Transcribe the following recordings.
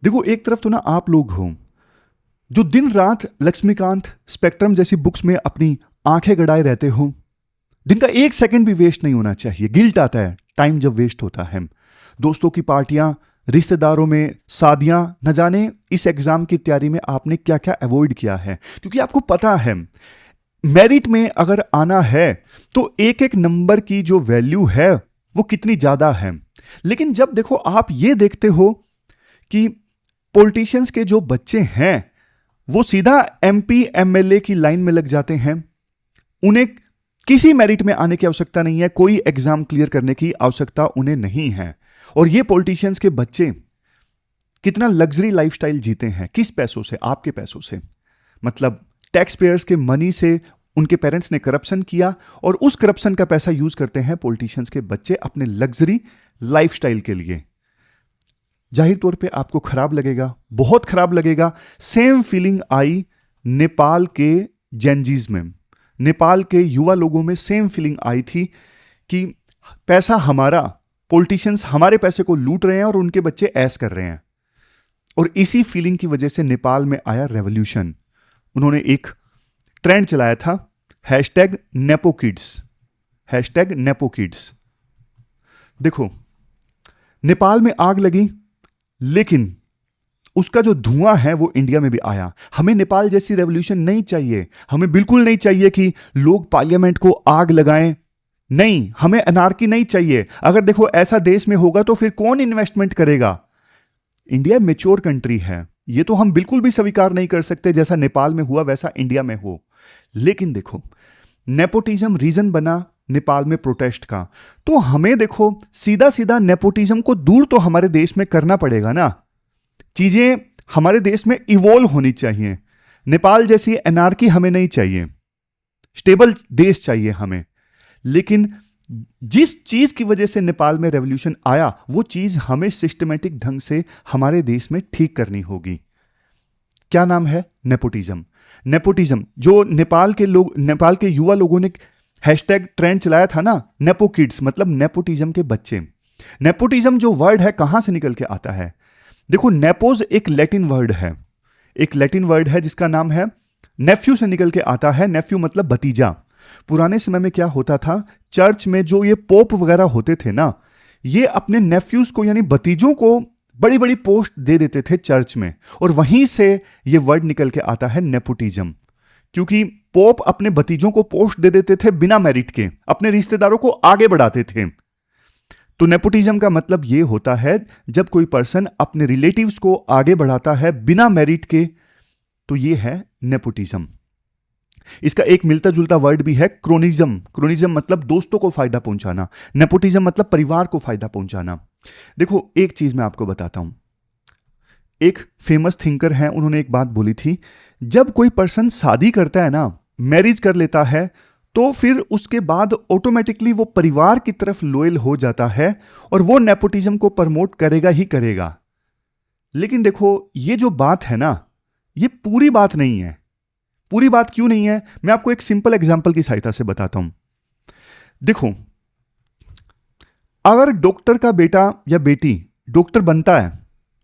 देखो, एक तरफ तो ना आप लोग हो जो दिन रात लक्ष्मीकांत, स्पेक्ट्रम जैसी बुक्स में अपनी आंखें गड़ाए रहते हो। दिन का एक सेकंड भी वेस्ट नहीं होना चाहिए। गिल्ट आता है टाइम जब वेस्ट होता है। दोस्तों की पार्टियां, रिश्तेदारों में शादियां, न जाने इस एग्जाम की तैयारी में आपने क्या क्या अवॉइड किया है, क्योंकि आपको पता है मेरिट में अगर आना है तो एक एक नंबर की जो वैल्यू है वो कितनी ज्यादा है। लेकिन जब देखो आप ये देखते हो कि पॉलिटिशियंस के जो बच्चे हैं वो सीधा एमपी एमएलए की लाइन में लग जाते हैं, उन्हें किसी मेरिट में आने की आवश्यकता नहीं है, कोई एग्जाम क्लियर करने की आवश्यकता उन्हें नहीं है। और ये पॉलिटिशियंस के बच्चे कितना लग्जरी लाइफस्टाइल जीते हैं, किस पैसों से? आपके पैसों से, मतलब टैक्स पेयर्स के मनी से उनके पेरेंट्स ने करप्शन किया और उस करप्शन का पैसा यूज करते हैं पॉलिटिशियंस के बच्चे अपने लग्जरी लाइफस्टाइल के लिए। जाहिर तौर पे आपको खराब लगेगा, बहुत खराब लगेगा। सेम फीलिंग आई नेपाल के जेनजीज में, नेपाल के युवा लोगों में सेम फीलिंग आई थी कि पैसा हमारा, पॉलिटिशियंस हमारे पैसे को लूट रहे हैं और उनके बच्चे ऐश कर रहे हैं। और इसी फीलिंग की वजह से नेपाल में आया रेवोल्यूशन। उन्होंने एक ट्रेंड चलाया था, हैशटैग नेपोकिड्स, हैशटैग नेपोकिड्स। देखो, नेपाल में आग लगी लेकिन उसका जो धुआं है वो इंडिया में भी आया। हमें नेपाल जैसी रेवोल्यूशन नहीं चाहिए। हमें बिल्कुल नहीं चाहिए कि लोग पार्लियामेंट को आग लगाएं। नहीं, हमें अनार्की नहीं चाहिए। अगर देखो ऐसा देश में होगा तो फिर कौन इन्वेस्टमेंट करेगा? इंडिया मैच्योर कंट्री है, ये तो हम बिल्कुल भी स्वीकार नहीं कर सकते जैसा नेपाल में हुआ वैसा इंडिया में हो। लेकिन देखो, नेपोटिज्म रीजन बना नेपाल में प्रोटेस्ट का, तो हमें देखो सीधा सीधा नेपोटिज्म को दूर तो हमारे देश में करना पड़ेगा ना। चीजें हमारे देश में इवॉल्व होनी चाहिए। नेपाल जैसी एनार्की हमें नहीं चाहिए, स्टेबल देश चाहिए हमें। लेकिन जिस चीज की वजह से नेपाल में रेवोल्यूशन आया वो चीज हमें सिस्टमैटिक ढंग से हमारे देश में ठीक करनी होगी। क्या नाम है? नेपोटिज्म। नेपोटिज्म जो नेपाल के लोग, नेपाल के युवा लोगों ने हैशटैग ट्रेंड चलाया था ना, नेपो किड्स, मतलब नेपोटिज्म के बच्चे। नेपोटिज्म जो वर्ड है कहां से निकल के आता है? देखो, नेपोज एक लैटिन वर्ड है, एक लैटिन वर्ड है जिसका नाम है नेफ्यू से निकल के आता है। नेफ्यू मतलब भतीजा। पुराने समय में क्या होता था, चर्च में जो ये पोप वगैरह होते थे ना, ये अपने नेफ्यूज को यानी भतीजों को बड़ी बड़ी पोस्ट दे देते थे चर्च में, और वहीं से ये वर्ड निकल के आता है नेपोटिज्म। क्योंकि पोप अपने भतीजों को पोस्ट दे देते थे बिना मेरिट के, अपने रिश्तेदारों को आगे बढ़ाते थे। तो नेपोटिज्म का मतलब यह होता है जब कोई पर्सन अपने रिलेटिव्स को आगे बढ़ाता है बिना मेरिट के, तो यह है नेपोटिज्म। इसका एक मिलता जुलता वर्ड भी है क्रोनिज्म। क्रोनिज्म मतलब दोस्तों को फायदा पहुंचाना, नेपोटिज्म मतलब परिवार को फायदा पहुंचाना। देखो, एक चीज मैं आपको बताता हूं। एक फेमस थिंकर है, उन्होंने एक बात बोली थी, जब कोई पर्सन शादी करता है ना, मैरिज कर लेता है, तो फिर उसके बाद ऑटोमेटिकली वो परिवार की तरफ लॉयल हो जाता है और वो नेपोटिज्म को प्रमोट करेगा ही करेगा। लेकिन देखो, ये जो बात है ना, ये पूरी बात नहीं है। पूरी बात क्यों नहीं है? मैं आपको एक सिंपल एग्जांपल की सहायता से बताता हूं। देखो, अगर डॉक्टर का बेटा या बेटी डॉक्टर बनता है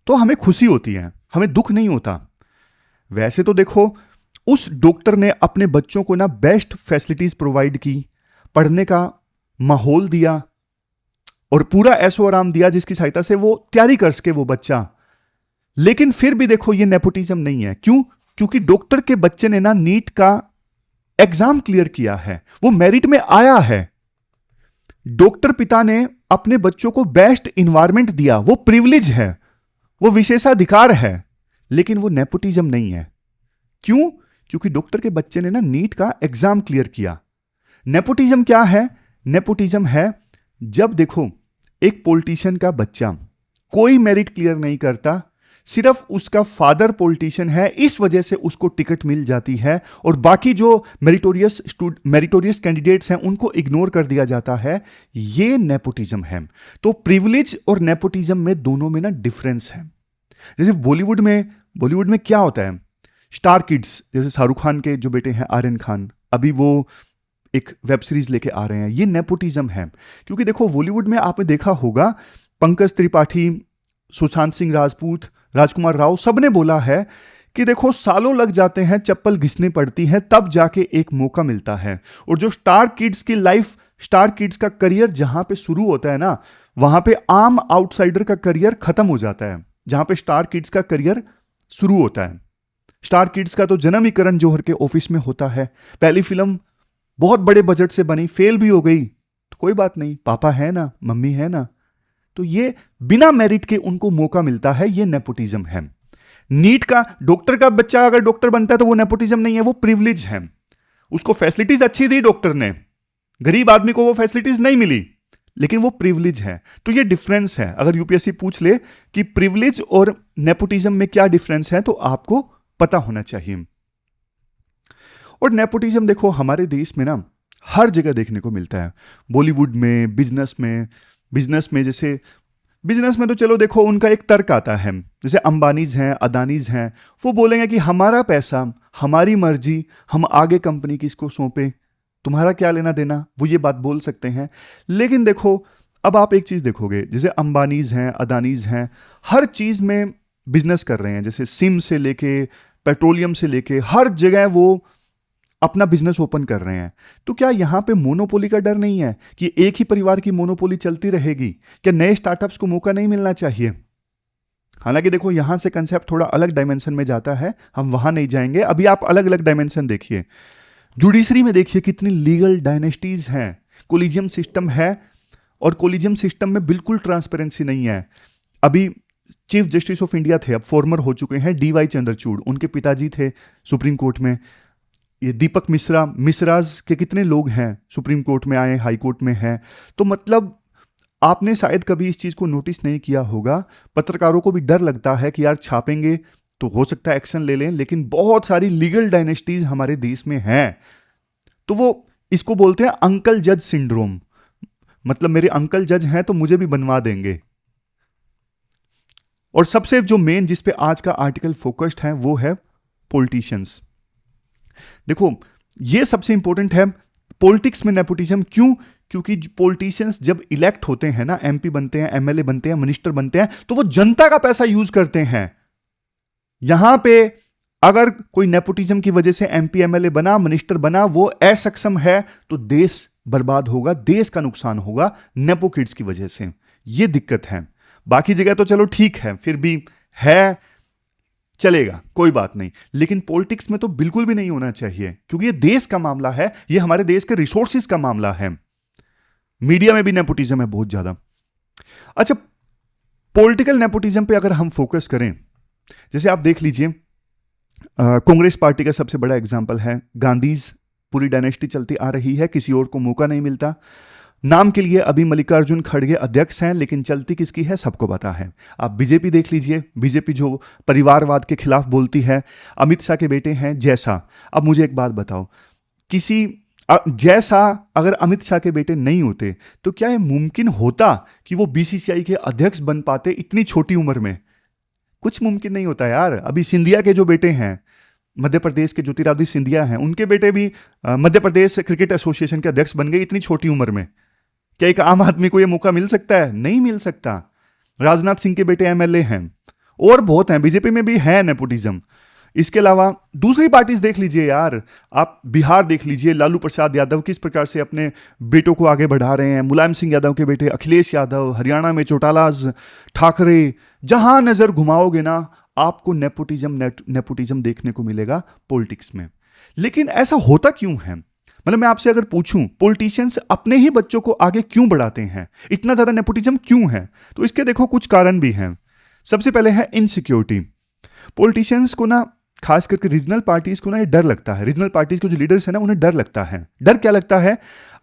तो हमें खुशी होती है, हमें दुख नहीं होता। वैसे तो देखो, उस डॉक्टर ने अपने बच्चों को ना बेस्ट फैसिलिटीज प्रोवाइड की, पढ़ने का माहौल दिया और पूरा ऐशो आराम दिया जिसकी सहायता से वो तैयारी कर सके वो बच्चा। लेकिन फिर भी देखो, ये नेपोटिज्म नहीं है। क्यों? क्योंकि डॉक्टर के बच्चे ने ना नीट का एग्जाम क्लियर किया है, वो मेरिट में आया है। डॉक्टर पिता ने अपने बच्चों को बेस्ट इन्वायरमेंट दिया, वो प्रिविलेज है, वो विशेषाधिकार है। लेकिन वो नेपोटिज्म नहीं है। क्यों? क्योंकि डॉक्टर के बच्चे ने ना नीट का एग्जाम क्लियर किया। नेपोटिज्म क्या है? नेपोटिज्म है जब देखो एक पॉलिटिशियन का बच्चा कोई मेरिट क्लियर नहीं करता, सिर्फ उसका फादर पॉलिटिशियन है, इस वजह से उसको टिकट मिल जाती है, और बाकी जो मेरिटोरियस कैंडिडेट्स हैं उनको इग्नोर कर दिया जाता है। ये नेपोटिज्म है। तो प्रिविलेज और नेपोटिज्म में दोनों में ना डिफरेंस है। जैसे बॉलीवुड में क्या होता है, स्टार किड्स, जैसे शाहरुख खान के जो बेटे हैं आर्यन खान, अभी वो एक वेब सीरीज लेके आ रहे हैं, ये नेपोटिज्म है। क्योंकि देखो, बॉलीवुड में आपने देखा होगा, पंकज त्रिपाठी, सुशांत सिंह राजपूत, राजकुमार राव, सबने बोला है कि देखो सालों लग जाते हैं, चप्पल घिसनी पड़ती है, तब जाके एक मौका मिलता है। और जो स्टार किड्स की लाइफ, स्टार किड्स का करियर जहां पे शुरू होता है ना, वहां पे आम आउटसाइडर का करियर खत्म हो जाता है। जहां पे स्टार किड्स का करियर शुरू होता है, स्टार किड्स का तो जन्म ही करण जौहर के ऑफिस में होता है। पहली फिल्म बहुत बड़े बजट से बनी, फेल भी हो गई तो कोई बात नहीं, पापा है ना, मम्मी है ना। तो ये बिना मेरिट के उनको मौका मिलता है, ये नेपोटिज्म है। नीट का डॉक्टर का बच्चा अगर डॉक्टर बनता है तो वो नेपोटिज्म नहीं है, वो प्रिविलेज है। उसको फैसिलिटीज अच्छी दी डॉक्टर ने, गरीब आदमी को वो फैसिलिटीज नहीं मिली, लेकिन वो प्रिविलेज है। तो ये डिफरेंस है। अगर यूपीएससी पूछ ले कि प्रिविलेज और नेपोटिज्म में क्या डिफरेंस है, तो आपको पता होना चाहिए। और नेपोटिज्म देखो हमारे देश में ना हर जगह देखने को मिलता है। बॉलीवुड में, बिजनेस में जैसे बिजनेस में तो चलो देखो उनका एक तर्क आता है, जैसे अंबानीज हैं, अदानीज हैं, वो बोलेंगे कि हमारा पैसा, हमारी मर्जी, हम आगे कंपनी किसको सौंपे, तुम्हारा क्या लेना देना, वो ये बात बोल सकते हैं। लेकिन देखो अब आप एक चीज देखोगे, जैसे अंबानीज हैं, अदानीज हैं, हर चीज में बिजनेस कर रहे हैं, जैसे सिम से लेके पेट्रोलियम से लेके हर जगह वो अपना बिजनेस ओपन कर रहे हैं। तो क्या यहां पे मोनोपोली का डर नहीं है कि एक ही परिवार की मोनोपोली चलती रहेगी? क्या नए स्टार्टअप्स को मौका नहीं मिलना चाहिए? हालांकि देखो यहां से कंसेप्ट थोड़ा अलग डायमेंशन में जाता है, हम वहां नहीं जाएंगे। अभी आप अलग अलग डायमेंशन देखिए। जुडिशरी में देखिए कितनी लीगल डायनेस्टीज हैं, कोलिजियम सिस्टम है, और कोलिजियम सिस्टम में बिल्कुल ट्रांसपेरेंसी नहीं है। अभी चीफ जस्टिस ऑफ इंडिया थे, अब फॉर्मर हो चुके हैं, डीवाई चंद्रचूड़, उनके पिताजी थे सुप्रीम कोर्ट में। ये दीपक मिश्रा, मिश्राज के कितने लोग हैं सुप्रीम कोर्ट में आए, हाई कोर्ट में हैं। तो मतलब आपने शायद कभी इस चीज को नोटिस नहीं किया होगा, पत्रकारों को भी डर लगता है कि यार छापेंगे तो हो सकता है एक्शन ले लें, लेकिन बहुत सारी लीगल डायनेस्टीज हमारे देश में हैं। तो वो इसको बोलते हैं अंकल जज सिंड्रोम, मतलब मेरे अंकल जज हैं तो मुझे भी बनवा देंगे। और सबसे जो मेन जिस पे आज का आर्टिकल फोकस्ड है वो है पॉलिटिशियंस। देखो ये सबसे इंपॉर्टेंट है, पॉलिटिक्स में नेपोटिज्म क्यों? क्योंकि पॉलिटिशियंस जब इलेक्ट होते हैं ना, एमपी बनते हैं, एमएलए बनते हैं, मिनिस्टर बनते हैं, तो वो जनता का पैसा यूज करते हैं। यहां पे अगर कोई नेपोटिज्म की वजह से एमपी एमएलए बना, मिनिस्टर बना, वो असक्षम है, तो देश बर्बाद होगा, देश का नुकसान होगा नेपो किड्स की वजह से। ये दिक्कत है। बाकी जगह तो चलो ठीक है, फिर भी है, चलेगा, कोई बात नहीं, लेकिन पॉलिटिक्स में तो बिल्कुल भी नहीं होना चाहिए, क्योंकि ये देश का मामला है, ये हमारे देश के रिसोर्सेज का मामला है। मीडिया में भी नेपोटिज्म है बहुत ज्यादा। अच्छा, पॉलिटिकल नेपोटिज्म पे अगर हम फोकस करें, जैसे आप देख लीजिए कांग्रेस पार्टी का सबसे बड़ा एग्जाम्पल है, गांधीज पूरी डायनेस्टी चलती आ रही है, किसी और को मौका नहीं मिलता। नाम के लिए अभी मल्लिकार्जुन खड़गे अध्यक्ष हैं, लेकिन चलती किसकी है सबको पता है। आप बीजेपी देख लीजिए, बीजेपी जो परिवारवाद के खिलाफ बोलती है, अमित शाह के बेटे हैं जैसा। अब मुझे एक बात बताओ, किसी जैसा अगर अमित शाह के बेटे नहीं होते तो क्या यह मुमकिन होता कि वो बीसीसीआई के अध्यक्ष बन पाते इतनी छोटी उम्र में? कुछ मुमकिन नहीं होता यार। अभी सिंधिया के जो बेटे हैं, मध्य प्रदेश के ज्योतिरादित्य सिंधिया हैं, उनके बेटे भी मध्य प्रदेश क्रिकेट एसोसिएशन के अध्यक्ष बन गए इतनी छोटी उम्र में। क्या एक आम आदमी को यह मौका मिल सकता है? नहीं मिल सकता। राजनाथ सिंह के बेटे एमएलए हैं, और बहुत हैं, बीजेपी में भी है नेपोटिज्म। इसके अलावा दूसरी पार्टीज देख लीजिए यार, आप बिहार देख लीजिए, लालू प्रसाद यादव किस प्रकार से अपने बेटों को आगे बढ़ा रहे हैं, मुलायम सिंह यादव के बेटे अखिलेश यादव, हरियाणा में चौटालाज ठाकरे, जहां नजर घुमाओगे ना आपको नेपोटिज्म देखने को मिलेगा पॉलिटिक्स में। लेकिन ऐसा होता क्यों है? मतलब मैं आपसे अगर पूछूं, पॉलिटिशियंस अपने ही बच्चों को आगे क्यों बढ़ाते हैं, इतना ज्यादा नेपोटिज्म क्यों है? तो इसके देखो कुछ कारण भी हैं। सबसे पहले है इनसिक्योरिटी। पॉलिटिशियंस को ना, खास करके रीजनल पार्टीज को ना, ये डर लगता है, रीजनल पार्टीज के जो लीडर्स हैं ना उन्हें डर लगता है। डर क्या लगता है?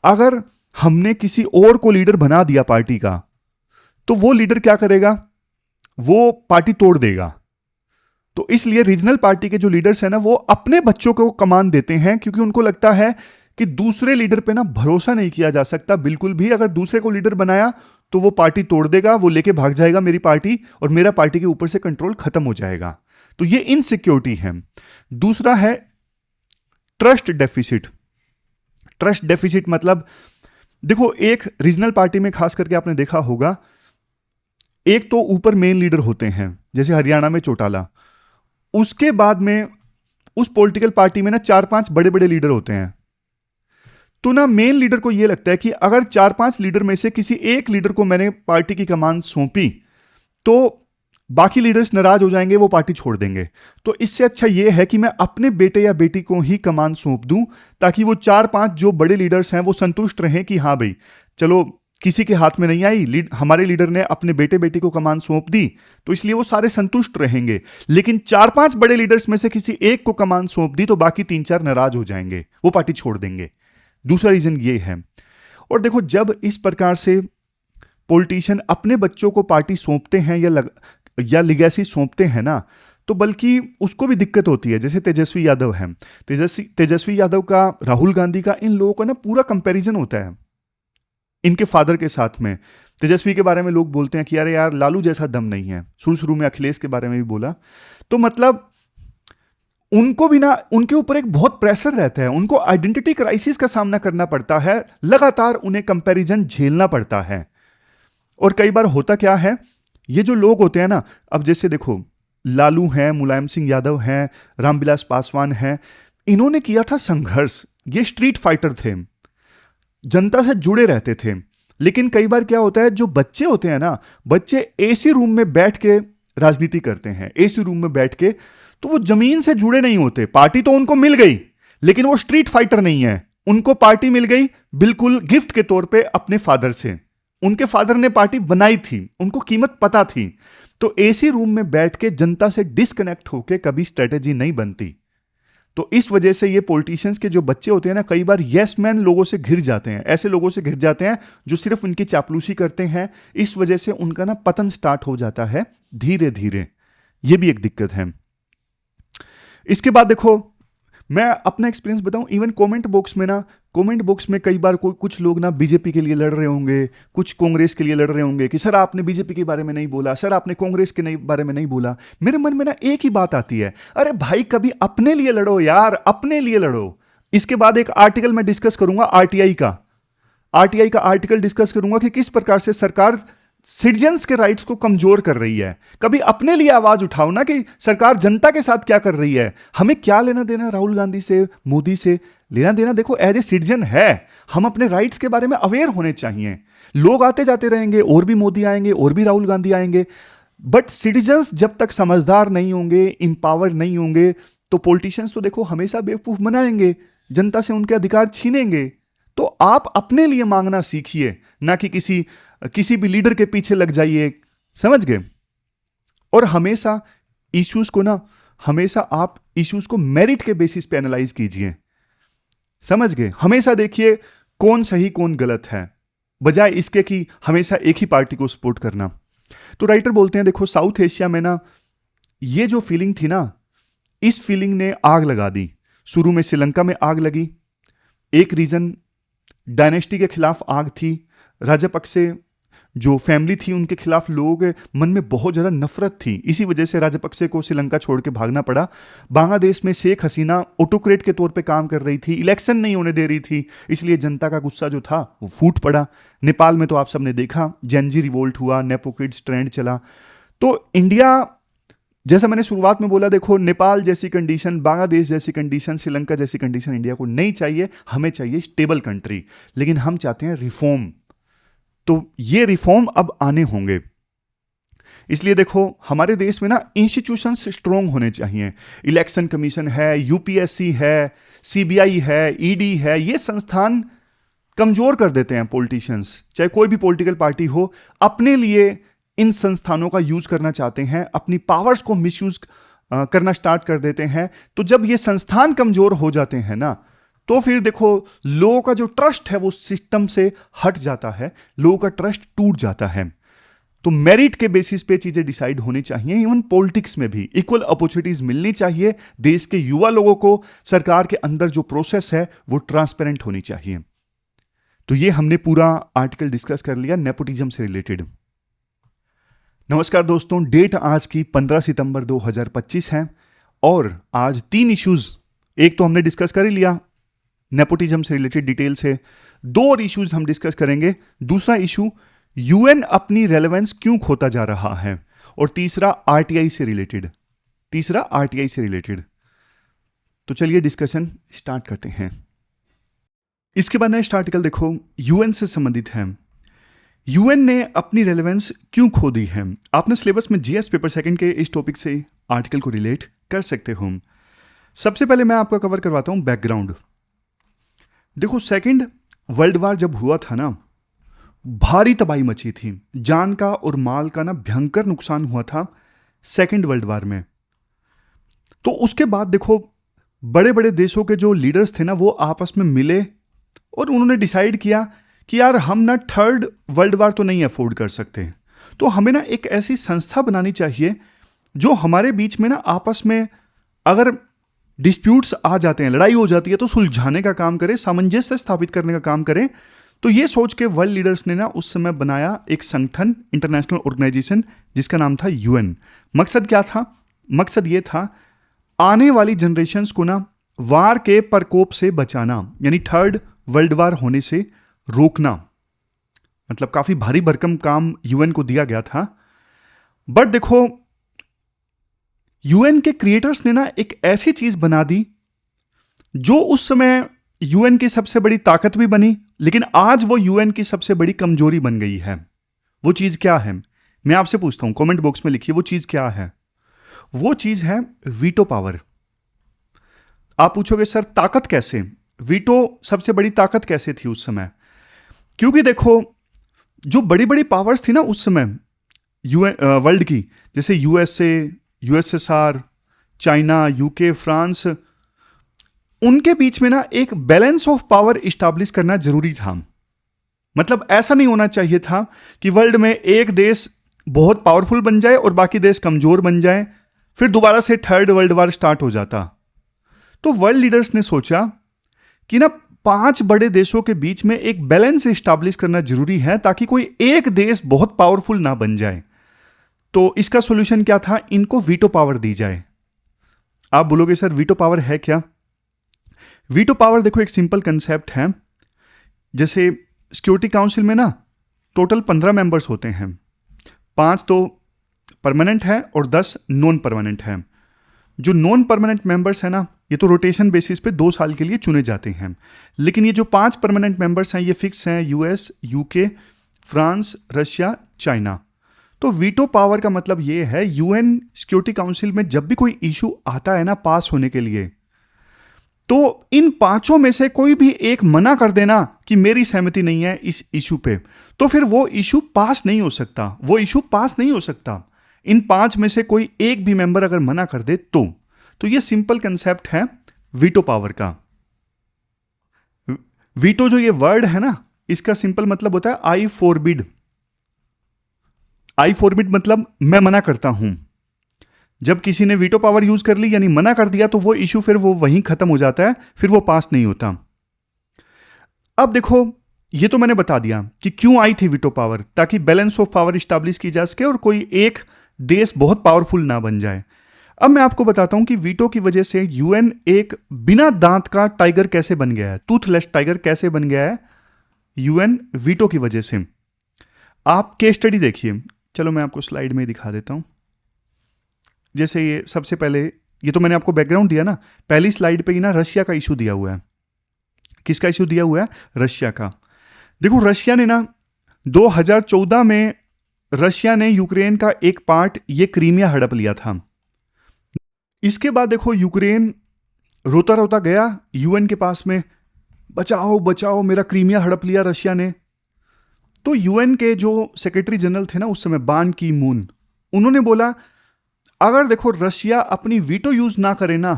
अगर हमने किसी और को लीडर बना दिया पार्टी का, तो वो लीडर क्या करेगा? वो पार्टी तोड़ देगा। तो इसलिए रीजनल पार्टी के जो लीडर्स हैं ना, वो अपने बच्चों को कमान देते हैं, क्योंकि उनको लगता है कि दूसरे लीडर पे ना भरोसा नहीं किया जा सकता बिल्कुल भी। अगर दूसरे को लीडर बनाया तो वो पार्टी तोड़ देगा, वो लेके भाग जाएगा मेरी पार्टी, और मेरा पार्टी के ऊपर से कंट्रोल खत्म हो जाएगा। तो ये इनसिक्योरिटी है। दूसरा है ट्रस्ट डेफिसिट। ट्रस्ट डेफिसिट मतलब देखो, एक रीजनल पार्टी में खास करके आपने देखा होगा, एक तो ऊपर मेन लीडर होते हैं, जैसे हरियाणा में चौटाला, उसके बाद में उस पॉलिटिकल पार्टी में ना 4-5 बड़े बड़े लीडर होते हैं। तो ना मेन लीडर को यह लगता है कि अगर 4-5 लीडर में से किसी एक लीडर को मैंने पार्टी की कमान सौंपी तो बाकी लीडर्स नाराज हो जाएंगे, वो पार्टी छोड़ देंगे। तो इससे अच्छा यह है कि मैं अपने बेटे या बेटी को ही कमान सौंप दूं, ताकि वो 4-5 जो बड़े लीडर्स हैं वो संतुष्ट रहें कि हाँ भाई चलो किसी के हाथ में नहीं आई, हमारे लीडर ने अपने बेटे बेटी को कमान सौंप दी, तो इसलिए वो सारे संतुष्ट रहेंगे। लेकिन 4-5 बड़े लीडर्स में से किसी एक को कमान सौंप दी तो बाकी 3-4 नाराज हो जाएंगे, वो पार्टी छोड़ देंगे। दूसरा रीजन ये है। और देखो, जब इस प्रकार से पॉलिटिशियन अपने बच्चों को पार्टी सौंपते हैं या लिगेसी सौंपते हैं ना, तो बल्कि उसको भी दिक्कत होती है। जैसे तेजस्वी यादव हैं, तेजस्वी यादव का, राहुल गांधी का, इन लोगों का ना पूरा कंपैरिजन होता है इनके फादर के साथ में। तेजस्वी के बारे में लोग बोलते हैं कि अरे यार लालू जैसा दम नहीं है। शुरू में अखिलेश के बारे में भी बोला। तो मतलब उनको भी ना, उनके ऊपर एक बहुत प्रेशर रहता है, उनको आइडेंटिटी क्राइसिस का सामना करना पड़ता है, लगातार उन्हें कंपैरिजन झेलना पड़ता है। और कई बार होता क्या है, ये जो लोग होते हैं ना, अब जैसे देखो लालू हैं, मुलायम सिंह यादव हैं, रामविलास पासवान हैं, इन्होंने किया था संघर्ष। ये स्ट्रीट फाइटर थे, जनता से जुड़े रहते थे। लेकिन कई बार क्या होता है, जो बच्चे होते हैं ना, बच्चे एसी रूम में बैठ के राजनीति करते हैं, एसी रूम में बैठ के, तो वो जमीन से जुड़े नहीं होते। पार्टी तो उनको मिल गई, लेकिन वो स्ट्रीट फाइटर नहीं है। उनको पार्टी मिल गई बिल्कुल गिफ्ट के तौर पे अपने फादर से। उनके फादर ने पार्टी बनाई थी, उनको कीमत पता थी। तो एसी रूम में बैठ के जनता से डिस्कनेक्ट होके कभी स्ट्रेटेजी नहीं बनती। तो इस वजह से ये पॉलिटिशियंस के जो बच्चे होते हैं ना, कई बार यस मैन लोगों से घिर जाते हैं, ऐसे लोगों से घिर जाते हैं जो सिर्फ उनकी चापलूसी करते हैं। इस वजह से उनका ना पतन स्टार्ट हो जाता है धीरे धीरे। ये भी एक दिक्कत है। इसके बाद देखो, मैं अपना एक्सपीरियंस बताऊं, इवन कमेंट बॉक्स में ना, कमेंट बॉक्स में कई बार कुछ लोग ना बीजेपी के लिए लड़ रहे होंगे, कुछ कांग्रेस के लिए लड़ रहे होंगे कि सर आपने बीजेपी के बारे में नहीं बोला, सर आपने कांग्रेस के बारे में नहीं बोला। मेरे मन में ना एक ही बात आती है, अरे भाई कभी अपने लिए लड़ो यार, अपने लिए लड़ो। इसके बाद एक आर्टिकल मैं डिस्कस करूंगा आरटीआई का आर्टिकल डिस्कस करूंगा कि किस प्रकार से सरकार सिटीजन्स के राइट्स को कमजोर कर रही है। कभी अपने लिए आवाज उठाओ ना कि सरकार जनता के साथ क्या कर रही है। हमें क्या लेना देना राहुल गांधी से, मोदी से? लेना देना देखो एज ए सिटीजन है, हम अपने राइट्स के बारे में अवेयर होने चाहिए। लोग आते जाते रहेंगे, और भी मोदी आएंगे, और भी राहुल गांधी आएंगे, बट सिटीजन्स जब तक समझदार नहीं होंगे, इंपावर नहीं होंगे, तो पॉलिटिशियंस तो देखो हमेशा बेवकूफ बनाएंगे, जनता से उनके अधिकार छीनेंगे। तो आप अपने लिए मांगना सीखिए, ना कि किसी भी लीडर के पीछे लग जाइए। समझ गए? और हमेशा आप इश्यूज को मेरिट के बेसिस पे एनालाइज कीजिए। समझ गए? हमेशा देखिए कौन सही कौन गलत है, बजाय इसके कि हमेशा एक ही पार्टी को सपोर्ट करना। तो राइटर बोलते हैं देखो, साउथ एशिया में ना ये जो फीलिंग थी ना, इस फीलिंग ने आग लगा दी। शुरू में श्रीलंका में आग लगी, एक रीजन डायनेस्टी के खिलाफ आग थी। राजपक्षे जो फैमिली थी उनके खिलाफ लोग मन में बहुत ज़्यादा नफरत थी, इसी वजह से राजपक्षे को श्रीलंका छोड़ के भागना पड़ा। बांग्लादेश में शेख हसीना ऑटोक्रेट के तौर पे काम कर रही थी, इलेक्शन नहीं होने दे रही थी, इसलिए जनता का गुस्सा जो था वो फूट पड़ा। नेपाल में तो आप सबने देखा, जेनजी रिवोल्ट हुआ, नेपो किड्स ट्रेंड चला। तो इंडिया, जैसा मैंने शुरुआत में बोला, देखो नेपाल जैसी कंडीशन, बांग्लादेश जैसी कंडीशन, श्रीलंका जैसी कंडीशन इंडिया को नहीं चाहिए। हमें चाहिए स्टेबल कंट्री, लेकिन हम चाहते हैं रिफॉर्म। तो ये रिफॉर्म अब आने होंगे। इसलिए देखो हमारे देश में ना इंस्टीट्यूशंस स्ट्रोंग होने चाहिए। इलेक्शन कमीशन है, यूपीएससी है, सीबीआई है, ईडी है, ये संस्थान कमजोर कर देते हैं पॉलिटिशियंस, चाहे कोई भी पॉलिटिकल पार्टी हो। अपने लिए इन संस्थानों का यूज करना चाहते हैं, अपनी पावर्स को मिसयूज करना स्टार्ट कर देते हैं। तो जब ये संस्थान कमजोर हो जाते हैं ना, तो फिर देखो लोगों का जो ट्रस्ट है वो सिस्टम से हट जाता है, लोगों का ट्रस्ट टूट जाता है। तो मेरिट के बेसिस पे चीजें डिसाइड होनी चाहिए। इवन पॉलिटिक्स में भी इक्वल अपॉर्चुनिटीज मिलनी चाहिए। देश के युवा लोगों को सरकार के अंदर जो प्रोसेस है वो ट्रांसपेरेंट होनी चाहिए। तो ये हमने पूरा आर्टिकल डिस्कस कर लिया नेपोटिज्म से रिलेटेड। नमस्कार दोस्तों, डेट आज की 15 सितंबर 2025 है और आज 3 इश्यूज, एक तो हमने डिस्कस कर ही लिया नेपोटिज्म से रिलेटेड डिटेल से, 2 और इश्यूज हम डिस्कस करेंगे। दूसरा इशू, यूएन अपनी रेलेवेंस क्यों खोता जा रहा है, और तीसरा आरटीआई से रिलेटेड। तो चलिए डिस्कशन स्टार्ट करते हैं। इसके बाद नेक्स्ट आर्टिकल देखो, यूएन से संबंधित है। यूएन ने अपनी रेलेवेंस क्यों खो दी है? आपने सिलेबस में जीएस पेपर सेकंड के इस टॉपिक से आर्टिकल को रिलेट कर सकते हो। सबसे पहले मैं आपको कवर करवाता हूं बैकग्राउंड। देखो, सेकंड वर्ल्ड वार जब हुआ था ना, भारी तबाही मची थी, जान का और माल का ना भयंकर नुकसान हुआ था सेकंड वर्ल्ड वार में। तो उसके बाद देखो, बड़े बड़े देशों के जो लीडर्स थे ना, वो आपस में मिले और उन्होंने डिसाइड किया कि यार हम ना थर्ड वर्ल्ड वार तो नहीं अफोर्ड कर सकते, तो हमें ना एक ऐसी संस्था बनानी चाहिए जो हमारे बीच में ना आपस में अगर डिस्प्यूट्स आ जाते हैं, लड़ाई हो जाती है, तो सुलझाने का काम करे, सामंजस्य स्थापित करने का काम करे। तो ये सोच के वर्ल्ड लीडर्स ने ना उस समय बनाया एक संगठन, इंटरनेशनल ऑर्गेनाइजेशन, जिसका नाम था यूएन। मकसद क्या था? मकसद ये था आने वाली जनरेशन्स को ना वार के प्रकोप से बचाना, यानी थर्ड वर्ल्ड वार होने से रोकना। मतलब काफी भारी भरकम काम यूएन को दिया गया था। बट देखो, यूएन के क्रिएटर्स ने ना एक ऐसी चीज बना दी जो उस समय यूएन की सबसे बड़ी ताकत भी बनी, लेकिन आज वो यूएन की सबसे बड़ी कमजोरी बन गई है। वो चीज क्या है? मैं आपसे पूछता हूं, कमेंट बॉक्स में लिखिए वो चीज क्या है। वो चीज है वीटो पावर। आप पूछोगे सर ताकत कैसे? वीटो सबसे बड़ी ताकत कैसे थी उस समय? क्योंकि देखो, जो बड़ी बड़ी पावर्स थी ना उस समय वर्ल्ड की, जैसे USA, USSR, China, UK, France, उनके बीच में ना एक बैलेंस ऑफ पावर इस्टेब्लिश करना जरूरी था। मतलब ऐसा नहीं होना चाहिए था कि वर्ल्ड में एक देश बहुत पावरफुल बन जाए और बाकी देश कमजोर बन जाए, फिर दोबारा से थर्ड वर्ल्ड वार स्टार्ट हो जाता। तो वर्ल्ड लीडर्स ने सोचा कि ना 5 बड़े देशों के बीच में एक बैलेंस इस्टेब्लिश करना जरूरी है, ताकि कोई एक देश बहुत पावरफुल ना बन जाए। तो इसका सॉल्यूशन क्या था? इनको वीटो पावर दी जाए। आप बोलोगे सर वीटो पावर है क्या? वीटो पावर देखो एक सिंपल कंसेप्ट है। जैसे सिक्योरिटी काउंसिल में ना टोटल 15 मेंबर्स होते हैं, 5 तो परमानेंट है और 10 नॉन परमानेंट है। जो नॉन परमानेंट मेंबर्स हैं ना, ये तो रोटेशन बेसिस पे 2 साल के लिए चुने जाते हैं। लेकिन ये जो 5 परमानेंट मेंबर्स हैं, ये फिक्स हैं, US, UK, France, Russia, China. तो वीटो पावर का मतलब ये है, यूएन सिक्योरिटी काउंसिल में जब भी कोई इशू आता है ना पास होने के लिए, तो इन 5 में से कोई भी एक मना कर देना कि मेरी सहमति नहीं है इस इशू पे, तो फिर वो इशू पास नहीं हो सकता। इन 5 में से कोई एक भी मेंबर अगर मना कर दे तो ये सिंपल कंसेप्ट है वीटो पावर का। वीटो जो ये वर्ड है ना, इसका सिंपल मतलब होता है आई फॉरबिड। आई फॉरबिड मतलब मैं मना करता हूं। जब किसी ने वीटो पावर यूज कर ली, यानी मना कर दिया, तो वो इशू फिर वो वहीं खत्म हो जाता है, फिर वो पास नहीं होता। अब देखो, ये तो मैंने बता दिया कि क्यों आई थी वीटो पावर, ताकि बैलेंस ऑफ पावर स्टैब्लिश की जा सके और कोई एक देश बहुत पावरफुल ना बन जाए। अब मैं आपको बताता हूं कि वीटो की वजह से यूएन एक बिना दांत का टाइगर कैसे बन गया है, टूथलेस टाइगर कैसे बन गया है यूएन वीटो की वजह से। आप केस स्टडी देखिए, चलो मैं आपको स्लाइड में दिखा देता हूं। जैसे ये सबसे पहले, ये तो मैंने आपको बैकग्राउंड दिया ना, पहली स्लाइड पे ही ना रशिया का इशू दिया हुआ है। किसका इशू दिया हुआ है? रशिया का। देखो, रशिया ने ना 2014 में रशिया ने यूक्रेन का एक पार्ट, ये क्रीमिया हड़प लिया था। इसके बाद देखो, यूक्रेन रोता रोता गया यूएन के पास में, बचाओ बचाओ मेरा क्रीमिया हड़प लिया रशिया ने। तो यूएन के जो सेक्रेटरी जनरल थे ना उस समय, बान की मून, उन्होंने बोला अगर देखो रशिया अपनी वीटो यूज ना करे ना,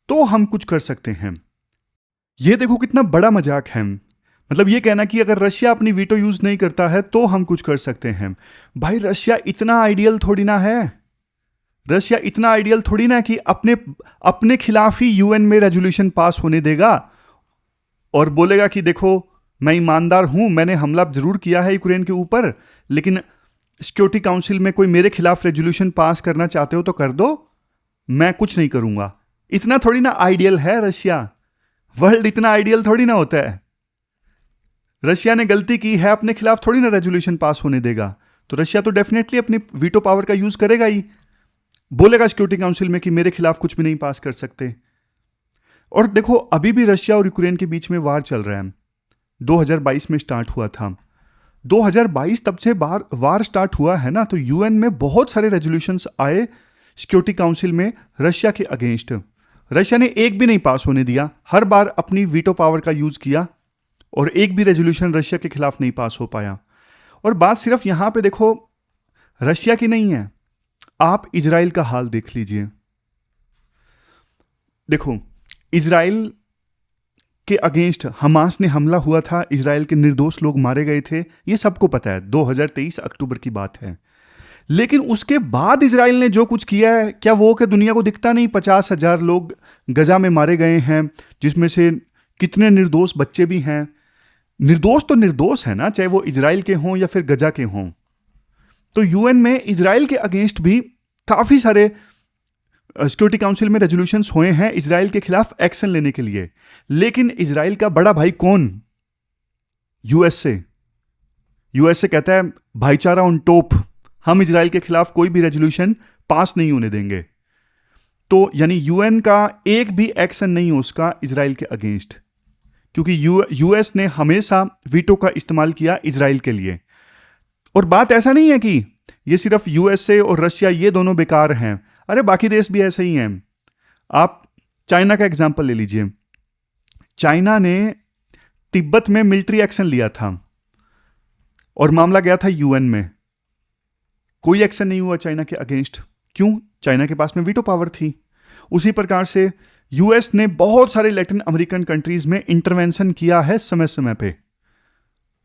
तो हम कुछ कर सकते हैं। ये देखो कितना बड़ा मजाक है। मतलब ये कहना कि अगर रशिया अपनी वीटो यूज नहीं करता है तो हम कुछ कर सकते हैं। भाई रशिया इतना आइडियल थोड़ी ना है, रशिया इतना आइडियल थोड़ी ना कि अपने खिलाफ ही यूएन में रेजोल्यूशन पास होने देगा और बोलेगा कि देखो मैं ईमानदार हूं, मैंने हमला जरूर किया है यूक्रेन के ऊपर, लेकिन सिक्योरिटी काउंसिल में कोई मेरे खिलाफ रेजोल्यूशन पास करना चाहते हो तो कर दो, मैं कुछ नहीं करूंगा। इतना थोड़ी ना आइडियल है रशिया। वर्ल्ड इतना आइडियल थोड़ी ना होता है। रशिया ने गलती की है, अपने खिलाफ थोड़ी ना रेजोल्यूशन पास होने देगा। तो रशिया तो डेफिनेटली अपनी वीटो पावर का यूज करेगा ही, बोलेगा सिक्योरिटी काउंसिल में कि मेरे खिलाफ कुछ भी नहीं पास कर सकते। और देखो अभी भी रशिया और यूक्रेन के बीच में वार चल रहा है। 2022 में स्टार्ट हुआ था, 2022 तब से वार स्टार्ट हुआ है ना, तो यूएन में बहुत सारे रेजोल्यूशंस आए सिक्योरिटी काउंसिल में रशिया के अगेंस्ट। रशिया ने एक भी नहीं पास होने दिया, हर बार अपनी वीटो पावर का यूज किया और एक भी रेजोल्यूशन रशिया के खिलाफ नहीं पास हो पाया। और बात सिर्फ यहां पे देखो रशिया की नहीं है, आप इजराइल का हाल देख लीजिए। देखो इजराइल के अगेंस्ट हमास ने हमला हुआ था, इजराइल के निर्दोष लोग मारे गए थे, ये सबको पता है, 2023 अक्टूबर की बात है। लेकिन उसके बाद इजराइल ने जो कुछ किया है, क्या वो कि दुनिया को दिखता नहीं? 50,000 लोग गजा में मारे गए हैं, जिसमें से कितने निर्दोष बच्चे भी हैं। निर्दोष तो निर्दोष है ना, चाहे वो इजराइल के हों या फिर गजा के हों। तो यूएन में इजराइल के अगेंस्ट भी काफी सारे सिक्योरिटी काउंसिल में रेजोल्यूशंस हुए हैं इजराइल के खिलाफ एक्शन लेने के लिए। लेकिन इजराइल का बड़ा भाई कौन? यूएसए। यूएसए कहता है भाईचारा ऑन टॉप, हम इजराइल के खिलाफ कोई भी रेजोल्यूशन पास नहीं होने देंगे। तो यानी यूएन का एक भी एक्शन नहीं हो उसका इजराइल के अगेंस्ट, क्योंकि यूएस ने हमेशा वीटो का इस्तेमाल किया इजराइल के लिए। और बात ऐसा नहीं है कि ये सिर्फ यूएसए और रशिया ये दोनों बेकार हैं, अरे बाकी देश भी ऐसे ही हैं। आप चाइना का एग्जांपल ले लीजिए। चाइना ने तिब्बत में मिलिट्री एक्शन लिया था और मामला गया था यूएन में, कोई एक्शन नहीं हुआ चाइना के अगेंस्ट। क्यों? चाइना के पास में वीटो पावर थी। उसी प्रकार से यूएस ने बहुत सारे लैटिन अमेरिकन कंट्रीज में इंटरवेंशन किया है समय समय पे।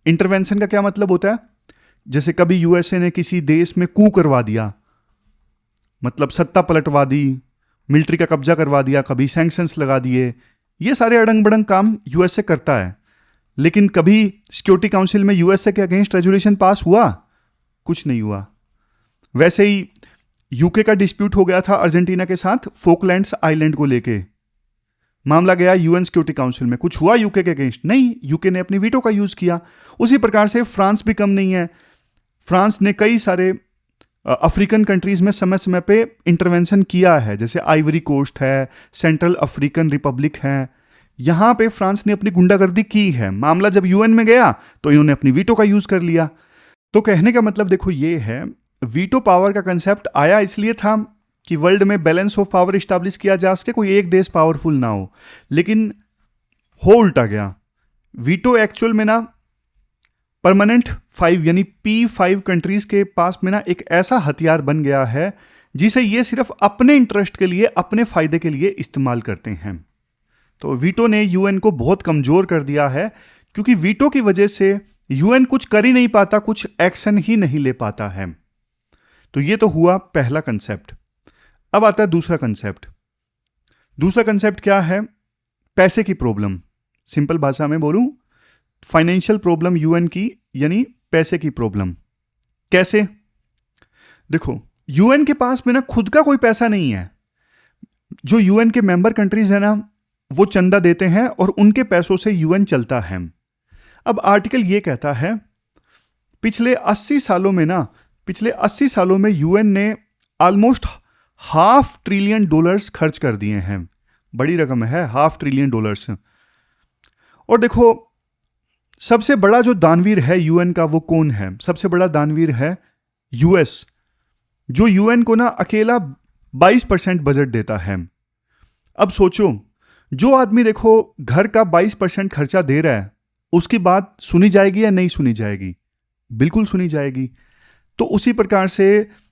इंटरवेंशन का क्या मतलब होता है? जैसे कभी यूएसए ने किसी देश में कू करवा दिया, मतलब सत्ता पलटवा दी, मिलिट्री का कब्जा करवा दिया, कभी सैंक्शंस लगा दिए, ये सारे अड़ंग बड़ंग काम यूएसए करता है। लेकिन कभी सिक्योरिटी काउंसिल में यूएसए के अगेंस्ट रेजोल्यूशन पास हुआ? कुछ नहीं हुआ। वैसे ही यूके का डिस्प्यूट हो गया था अर्जेंटीना के साथ फोकलैंड्स आइलैंड को लेके, मामला गया यूएन सिक्योरिटी काउंसिल में, कुछ हुआ यूके के अगेंस्ट? नहीं, यूके ने अपनी वीटो का यूज किया। उसी प्रकार से फ्रांस भी कम नहीं है। फ्रांस ने कई सारे अफ्रीकन कंट्रीज में समय समय पे इंटरवेंशन किया है, जैसे आइवरी कोस्ट है, सेंट्रल अफ्रीकन रिपब्लिक है, यहां पे फ्रांस ने अपनी गुंडागर्दी की है। मामला जब यूएन में गया तो इन्होंने अपनी वीटो का यूज कर लिया। तो कहने का मतलब देखो ये है, वीटो पावर का कंसेप्ट आया इसलिए था कि वर्ल्ड में बैलेंस ऑफ पावर इस्टेब्लिश किया जा सके, कोई एक देश पावरफुल ना हो। लेकिन हो उल्टा गया। वीटो एक्चुअल में ना परमानेंट 5 यानी P5 कंट्रीज के पास में ना एक ऐसा हथियार बन गया है जिसे ये सिर्फ अपने इंटरेस्ट के लिए, अपने फायदे के लिए इस्तेमाल करते हैं। तो वीटो ने यूएन को बहुत कमजोर कर दिया है, क्योंकि वीटो की वजह से यूएन कुछ कर ही नहीं पाता, कुछ एक्शन ही नहीं ले पाता है। तो ये तो हुआ पहला कंसेप्ट। अब आता है दूसरा कंसेप्ट। दूसरा कंसेप्ट क्या है? पैसे की प्रॉब्लम। सिंपल भाषा में बोलूं, फाइनेंशियल प्रॉब्लम यूएन की, यानी पैसे की प्रॉब्लम। कैसे? देखो यूएन के पास में ना खुद का कोई पैसा नहीं है। जो यूएन के मेंबर कंट्रीज है ना, वो चंदा देते हैं और उनके पैसों से यूएन चलता है। अब आर्टिकल ये कहता है पिछले 80 सालों में यूएन ने ऑलमोस्ट $500 बिलियन खर्च कर दिए हैं। बड़ी रकम है, $500 बिलियन। और देखो सबसे बड़ा जो दानवीर है यूएन का, वो कौन है? सबसे बड़ा दानवीर है यूएस, जो यूएन को ना अकेला 22% बजट देता है। अब सोचो, जो आदमी देखो घर का 22% खर्चा दे रहा है, उसकी बात सुनी जाएगी या नहीं सुनी जाएगी? बिल्कुल सुनी जाएगी। तो उसी प्रकार से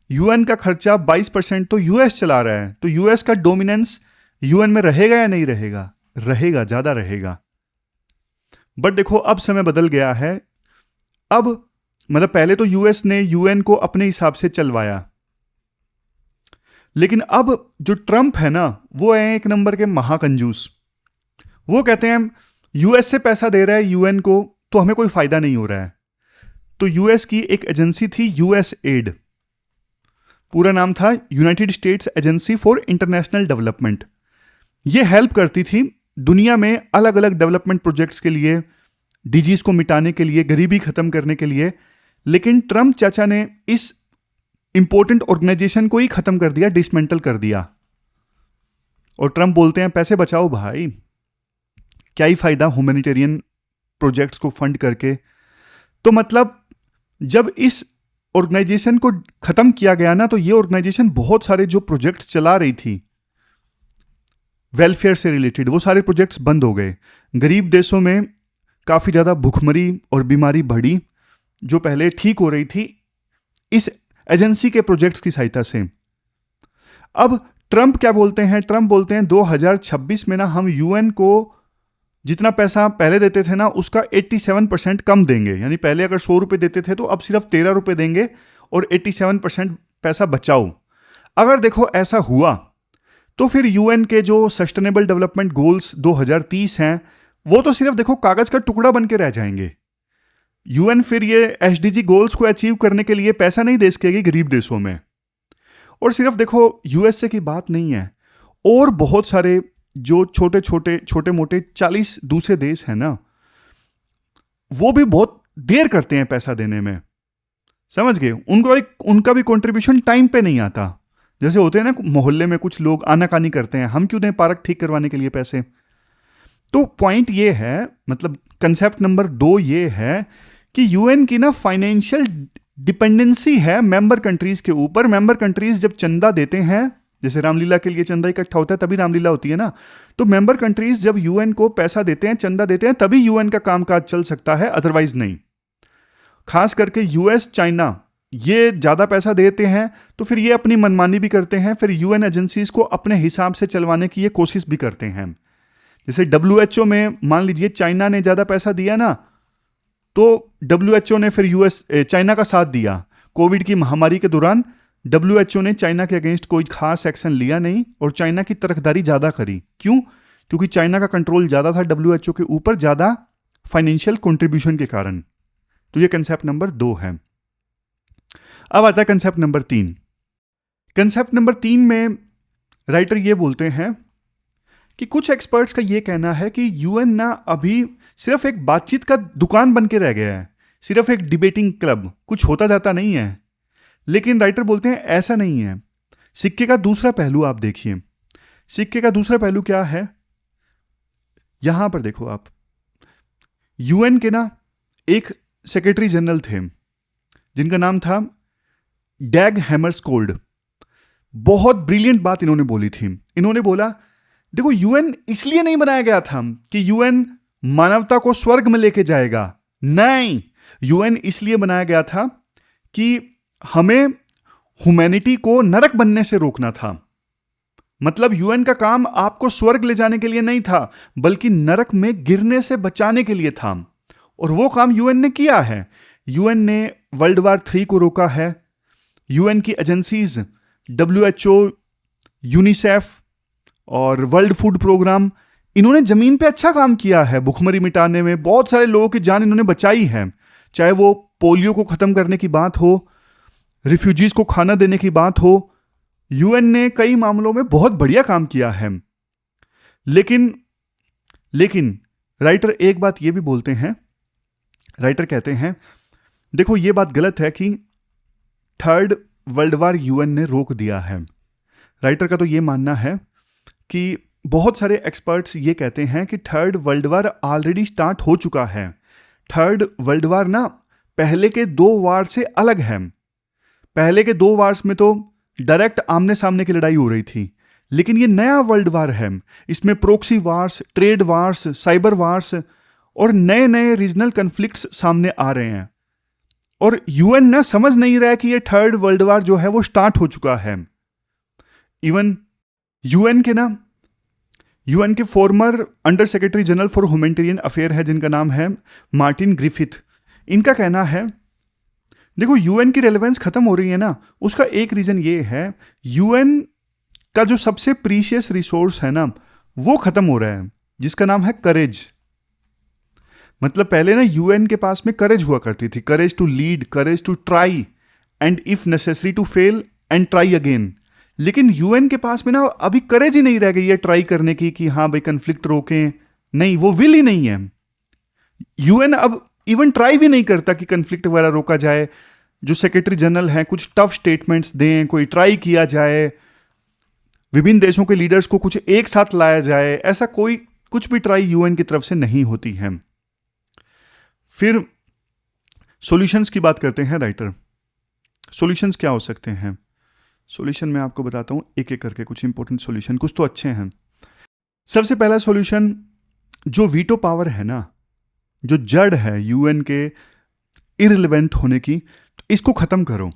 यूएन का खर्चा 22% तो यूएस चला रहा है, तो यूएस का डोमिनेंस यूएन में रहेगा या नहीं रहेगा? रहेगा, ज्यादा रहेगा। बट देखो अब समय बदल गया है। अब मतलब पहले तो यूएस ने यूएन को अपने हिसाब से चलवाया, लेकिन अब जो ट्रंप है ना, वो है एक नंबर के महाकंजूस। वो कहते हैं यूएस से पैसा दे रहा है यूएन को, तो हमें कोई फायदा नहीं हो रहा है। तो यूएस की एक एजेंसी थी यूएसएड, पूरा नाम था United states agency for international development. ये हेल्प करती थी दुनिया में अलग अलग डेवलपमेंट प्रोजेक्ट्स के लिए, डिजीज को मिटाने के लिए, गरीबी खत्म करने के लिए लेकिन ट्रम्प चाचा ने इस इंपॉर्टेंट ऑर्गेनाइजेशन को ही खत्म कर दिया, डिसमेंटल कर दिया। और ट्रम्प बोलते हैं पैसे बचाओ भाई, क्या ही फायदा ह्यूमैनिटेरियन प्रोजेक्ट्स को फंड करके। तो मतलब जब इस ऑर्गेनाइजेशन को खत्म किया गया ना, तो ये ऑर्गेनाइजेशन बहुत सारे जो प्रोजेक्ट्स चला रही थी वेलफेयर से रिलेटेड, वो सारे प्रोजेक्ट्स बंद हो गए। गरीब देशों में काफ़ी ज़्यादा भुखमरी और बीमारी बढ़ी, जो पहले ठीक हो रही थी इस एजेंसी के प्रोजेक्ट्स की सहायता से। अब ट्रम्प क्या बोलते हैं? ट्रम्प बोलते हैं 2026 में ना हम यूएन को जितना पैसा पहले देते थे ना, उसका 87% कम देंगे। यानी पहले अगर 100 रुपये देते थे तो अब सिर्फ 13 रुपये देंगे और 87% पैसा बचाओ। अगर देखो ऐसा हुआ तो फिर यूएन के जो सस्टेनेबल डेवलपमेंट गोल्स 2030 हैं, वो तो सिर्फ देखो कागज का टुकड़ा बन के रह जाएंगे। यूएन फिर ये एसडीजी गोल्स को अचीव करने के लिए पैसा नहीं दे सकेगी गरीब देशों में। और सिर्फ देखो यूएसए की बात नहीं है, और बहुत सारे जो छोटे मोटे 40 दूसरे देश हैं ना, वो भी बहुत देर करते हैं पैसा देने में। समझ गए? उनका भी कंट्रीब्यूशन टाइम पे नहीं आता। जैसे होते हैं ना मोहल्ले में कुछ लोग आनाकानी करते हैं, हम क्यों दें पार्क ठीक करवाने के लिए पैसे। तो पॉइंट ये है, मतलब कंसेप्ट नंबर 2 ये है कि यूएन की ना फाइनेंशियल डिपेंडेंसी है मेंबर कंट्रीज के ऊपर। मेंबर कंट्रीज जब चंदा देते हैं, जैसे रामलीला के लिए चंदा इकट्ठा होता है तभी रामलीला होती है ना, तो मेंबर कंट्रीज जब यूएन को पैसा देते हैं, चंदा देते हैं, तभी यूएन का कामकाज चल सकता है, अदरवाइज नहीं। खास करके यूएस, चाइना ये ज़्यादा पैसा देते हैं तो फिर ये अपनी मनमानी भी करते हैं, फिर यूएन एजेंसीज को अपने हिसाब से चलवाने की ये कोशिश भी करते हैं। जैसे डब्ल्यूएचओ में मान लीजिए चाइना ने ज़्यादा पैसा दिया ना, तो डब्ल्यूएचओ ने फिर चाइना का साथ दिया। कोविड की महामारी के दौरान डब्ल्यूएचओ ने चाइना के अगेंस्ट कोई खास एक्शन लिया नहीं और चाइना की तरफदारी ज़्यादा करी। क्यों? क्योंकि चाइना का कंट्रोल ज़्यादा था डब्ल्यूएचओ के ऊपर, ज़्यादा फाइनेंशियल कंट्रीब्यूशन के कारण। तो ये कंसेप्ट नंबर 2 है। अब आता है कंसेप्ट नंबर 3। कंसेप्ट नंबर 3 में राइटर ये बोलते हैं कि कुछ एक्सपर्ट्स का ये कहना है कि यूएन ना अभी सिर्फ एक बातचीत का दुकान बन के रह गया है, सिर्फ एक डिबेटिंग क्लब, कुछ होता जाता नहीं है। लेकिन राइटर बोलते हैं ऐसा नहीं है। सिक्के का दूसरा पहलू आप देखिए। सिक्के का दूसरा पहलू क्या है? यहां पर देखो आप, यूएन के ना एक सेक्रेटरी जनरल थे जिनका नाम था डैग हैमरस्कोल्ड। बहुत ब्रिलियंट बात इन्होंने बोली थी। इन्होंने बोला देखो यूएन इसलिए नहीं बनाया गया था कि यूएन मानवता को स्वर्ग में लेके जाएगा, नहीं। यूएन इसलिए बनाया गया था कि हमें ह्यूमैनिटी को नरक बनने से रोकना था। मतलब यूएन का काम आपको स्वर्ग ले जाने के लिए नहीं था, बल्कि नरक में गिरने से बचाने के लिए था। और वो काम यूएन ने किया है। यूएन ने वर्ल्ड वार 3 को रोका है। यूएन की एजेंसीज डब्ल्यूएचओ, यूनिसेफ और वर्ल्ड फूड प्रोग्राम, इन्होंने जमीन पे अच्छा काम किया है। भुखमरी मिटाने में बहुत सारे लोगों की जान इन्होंने बचाई है। चाहे वो पोलियो को खत्म करने की बात हो, रिफ्यूजीज को खाना देने की बात हो, यूएन ने कई मामलों में बहुत बढ़िया काम किया है। लेकिन राइटर एक बात ये भी बोलते हैं, राइटर कहते हैं देखो ये बात गलत है कि 3rd वर्ल्ड वार यूएन ने रोक दिया है। राइटर का तो ये मानना है कि बहुत सारे एक्सपर्ट्स ये कहते हैं कि 3rd world war already start हो चुका है। 3rd वर्ल्ड वार ना पहले के 2 वार से अलग है। पहले के 2 वार्स में तो डायरेक्ट आमने सामने की लड़ाई हो रही थी, लेकिन ये नया वर्ल्ड वार है। इसमें proxy wars, trade wars, cyber wars और नए नए रीजनल कन्फ्लिक्ट्स सामने आ रहे हैं। और यूएन ना समझ नहीं रहा है कि ये 3rd वर्ल्ड वार जो है वो स्टार्ट हो चुका है। इवन यूएन के farmer under secretary general for humanitarian affair है जिनका नाम है मार्टिन ग्रिफिथ। इनका कहना है देखो यूएन की रेलेवेंस खत्म हो रही है ना, उसका एक रीजन ये है यूएन का जो सबसे प्रीशियस रिसोर्स है ना वो खत्म हो रहा है, जिसका नाम है करेज। मतलब पहले ना यूएन के पास में करेज हुआ करती थी, courage to lead, courage to try and if necessary to fail and try again. लेकिन यूएन के पास में ना अभी करेज ही नहीं रह गई है ट्राई करने की कि हाँ भाई कन्फ्लिक्ट रोकें, नहीं, वो विल ही नहीं है। यूएन अब इवन ट्राई भी नहीं करता कि कन्फ्लिक्ट वगैरह रोका जाए। जो सेक्रेटरी जनरल हैं कुछ टफ स्टेटमेंट्स दें, कोई ट्राई किया जाए, विभिन्न देशों के लीडर्स को कुछ एक साथ लाया जाए, ऐसा कोई कुछ भी ट्राई यूएन की तरफ से नहीं होती है। फिर सॉल्यूशंस की बात करते हैं राइटर। सॉल्यूशंस क्या हो सकते हैं? सॉल्यूशन मैं आपको बताता हूं एक एक करके, कुछ इंपॉर्टेंट सॉल्यूशन, कुछ तो अच्छे हैं। सबसे पहला सॉल्यूशन, जो वीटो पावर है ना, जो जड़ है यूएन के इररिलेवेंट होने की, तो इसको खत्म करो।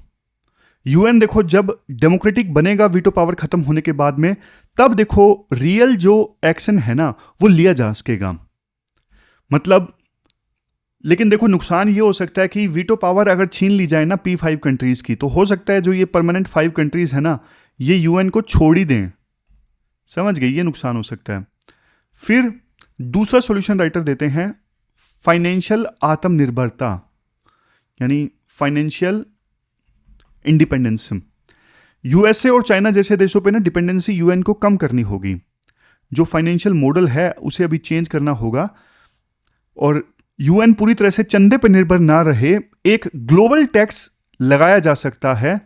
यूएन देखो जब डेमोक्रेटिक बनेगा वीटो पावर खत्म होने के बाद में, तब देखो रियल जो एक्शन है ना वो लिया जा सकेगा। मतलब लेकिन देखो नुकसान ये हो सकता है कि वीटो पावर अगर छीन ली जाए ना P5 कंट्रीज की, तो हो सकता है जो ये परमानेंट 5 कंट्रीज है ना, ये यूएन को छोड़ ही दें। समझ गए? ये नुकसान हो सकता है। फिर दूसरा सॉल्यूशन राइटर देते हैं, फाइनेंशियल आत्मनिर्भरता, यानी फाइनेंशियल इंडिपेंडेंस। यूएसए और चाइना जैसे देशों पे ना डिपेंडेंसी यूएन को कम करनी होगी। जो फाइनेंशियल मॉडल है उसे अभी चेंज करना होगा, और यूएन पूरी तरह से चंदे पर निर्भर ना रहे। एक ग्लोबल टैक्स लगाया जा सकता है,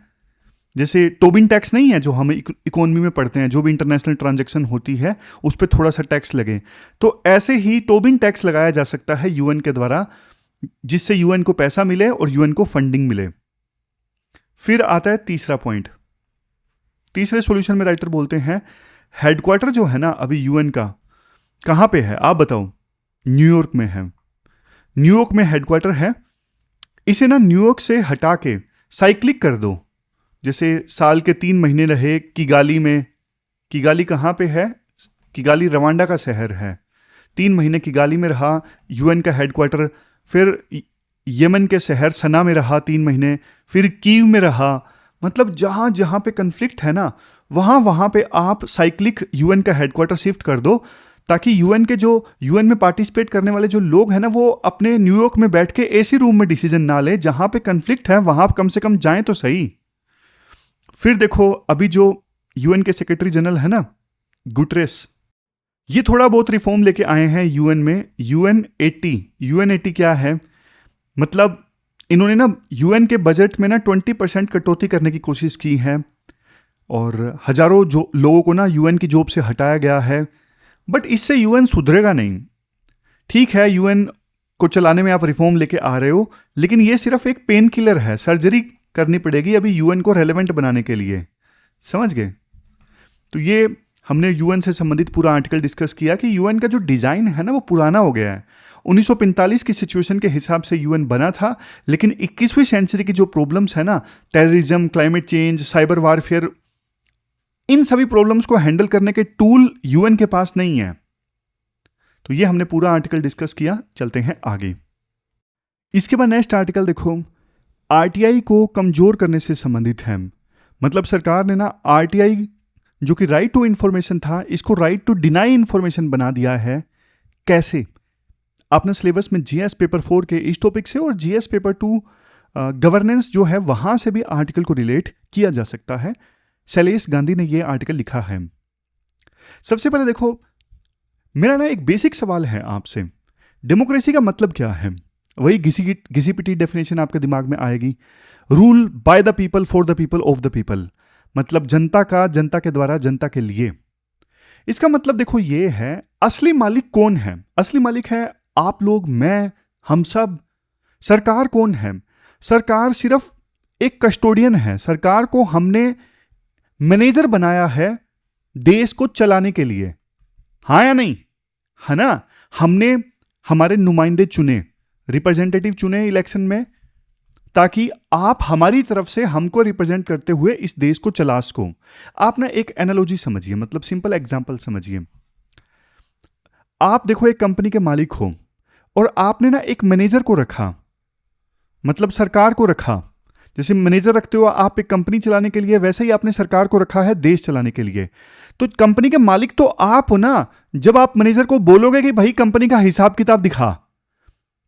जैसे टोबिन टैक्स नहीं है जो हम इकोनॉमी में पढ़ते हैं, जो भी इंटरनेशनल ट्रांजैक्शन होती है उस पर थोड़ा सा टैक्स लगे, तो ऐसे ही टोबिन टैक्स लगाया जा सकता है यूएन के द्वारा, जिससे यूएन को पैसा मिले और यूएन को फंडिंग मिले। फिर आता है तीसरा पॉइंट। तीसरे सॉल्यूशन में राइटर बोलते हैं, हेडक्वार्टर जो है ना अभी यूएन का कहां पे है आप बताओ? न्यूयॉर्क में है। न्यूयॉर्क में हेडक्वार्टर है। इसे ना न्यूयॉर्क से हटा के साइक्लिक कर दो। जैसे साल के 3 महीने रहे किगाली में। किगाली कहाँ पे है? किगाली रवांडा का शहर है। 3 महीने किगाली में रहा यूएन का हेडक्वार्टर। फिर यमन के शहर सना में रहा 3 महीने। फिर कीव में रहा। मतलब जहाँ जहाँ पे कन्फ्लिक्ट है ना, वहाँ पे आप साइक्लिक यूएन का हेडक्वार्टर शिफ्ट कर दो, ताकि यूएन के जो यूएन में पार्टिसिपेट करने वाले जो लोग हैं ना, वो अपने न्यूयॉर्क में बैठ के एसी रूम में डिसीजन ना ले। जहाँ पे कन्फ्लिक्ट है वहाँ कम से कम जाएं तो सही। फिर देखो अभी जो यूएन के सेक्रेटरी जनरल है ना, गुटरेस, ये थोड़ा बहुत रिफॉर्म लेके आए हैं यूएन में। यूएन80 क्या है? मतलब इन्होंने ना यूएन के बजट में ना 20% कटौती करने की कोशिश की है, और हजारों जो लोगों को ना यूएन की जॉब से हटाया गया है। बट इससे यूएन सुधरेगा नहीं। ठीक है, यूएन को चलाने में आप रिफॉर्म लेके आ रहे हो, लेकिन ये सिर्फ एक पेन किलर है। सर्जरी करनी पड़ेगी अभी यूएन को रेलेवेंट बनाने के लिए। समझ गए? तो ये हमने यूएन से संबंधित पूरा आर्टिकल डिस्कस किया कि यूएन का जो डिजाइन है ना वो पुराना हो गया है। 1945 की सिचुएशन के हिसाब से यूएन बना था, लेकिन 21वीं सेंचुरी की जो प्रॉब्लम्स है ना, terrorism, climate change, cyber warfare, इन सभी प्रॉब्लम्स को हैंडल करने के टूल यूएन के पास नहीं है। तो ये हमने पूरा आर्टिकल डिस्कस किया। चलते हैं आगे। इसके बाद नेक्स्ट आर्टिकल देखो, आरटीआई को कमजोर करने से संबंधित है। मतलब सरकार ने ना आरटीआई जो कि राइट टू इंफॉर्मेशन था, इसको राइट टू डिनाई इंफॉर्मेशन बना दिया है। कैसे? आपने सिलेबस में जीएस पेपर 4 के इस टॉपिक से और जीएस पेपर 2 गवर्नेंस जो है वहां से भी आर्टिकल को रिलेट किया जा सकता है। शैलेश गांधी ने यह आर्टिकल लिखा है। सबसे पहले देखो, मेरा ना एक बेसिक सवाल है आपसे, डेमोक्रेसी का मतलब क्या है? वही घिसी पिटी डेफिनेशन आपके दिमाग में आएगी। Rule by the people for the people of the people, मतलब जनता का, जनता के द्वारा, जनता के लिए। इसका मतलब देखो ये है, असली मालिक कौन है? असली मालिक है आप लोग, मैं, हम सब। सरकार कौन है? सरकार सिर्फ एक कस्टोडियन है। सरकार को हमने मैनेजर बनाया है देश को चलाने के लिए। हाँ या नहीं? है ना? हमने हमारे नुमाइंदे चुने, रिप्रेजेंटेटिव चुने इलेक्शन में, ताकि आप हमारी तरफ से हमको रिप्रेजेंट करते हुए इस देश को चला सको। आप ना एक एनालॉजी समझिए, मतलब सिंपल एग्जांपल समझिए। आप देखो एक कंपनी के मालिक हो और आपने ना एक मैनेजर को रखा, मतलब सरकार को रखा। जैसे मैनेजर रखते हो आप एक कंपनी चलाने के लिए, वैसे ही आपने सरकार को रखा है देश चलाने के लिए। तो कंपनी के मालिक तो आप हो ना। जब आप मैनेजर को बोलोगे कि भाई कंपनी का हिसाब किताब दिखा,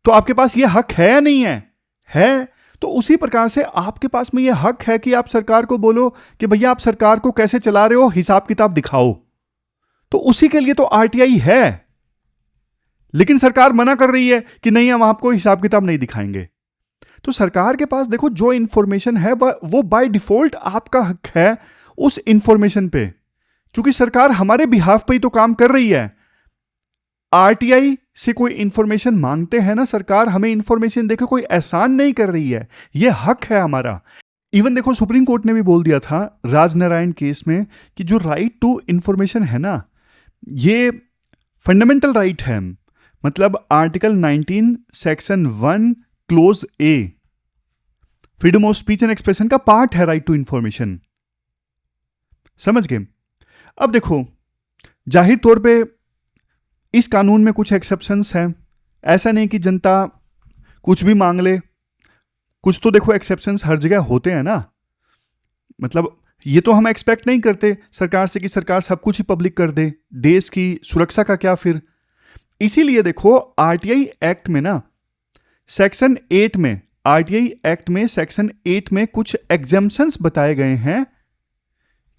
तो आपके पास यह हक है या नहीं है? है। तो उसी प्रकार से आपके पास में यह हक है कि आप सरकार को बोलो कि भैया आप सरकार को कैसे चला रहे हो, हिसाब किताब दिखाओ। तो उसी के लिए तो आरटीआई है। लेकिन सरकार मना कर रही है कि नहीं, हम आपको हिसाब किताब नहीं दिखाएंगे। तो सरकार के पास देखो जो इंफॉर्मेशन है वो बाय डिफॉल्ट आपका हक है उस इंफॉर्मेशन पे, क्योंकि सरकार हमारे बिहाफ पे ही तो काम कर रही है। आरटीआई से कोई इंफॉर्मेशन मांगते हैं ना सरकार, हमें इंफॉर्मेशन देके कोई एहसान नहीं कर रही है, ये हक है हमारा। इवन देखो सुप्रीम कोर्ट ने भी बोल दिया था राजनारायण केस में कि जो राइट टू इंफॉर्मेशन है ना, ये फंडामेंटल राइट है। मतलब article 19 section 1 close A freedom of speech and expression का पार्ट है राइट टू इंफॉर्मेशन। समझ गए? अब देखो जाहिर तौर पे इस कानून में कुछ एक्सेप्शंस हैं। ऐसा नहीं कि जनता कुछ भी मांग ले, कुछ तो देखो एक्सेप्शंस हर जगह होते हैं ना। मतलब ये तो हम एक्सपेक्ट नहीं करते सरकार से कि सरकार सब कुछ ही पब्लिक कर दे, देश की सुरक्षा का क्या फिर। इसीलिए देखो आरटीआई एक्ट में ना सेक्शन 8 में, आरटीआई एक्ट में सेक्शन 8 में कुछ एग्जेम्पशंस बताए गए हैं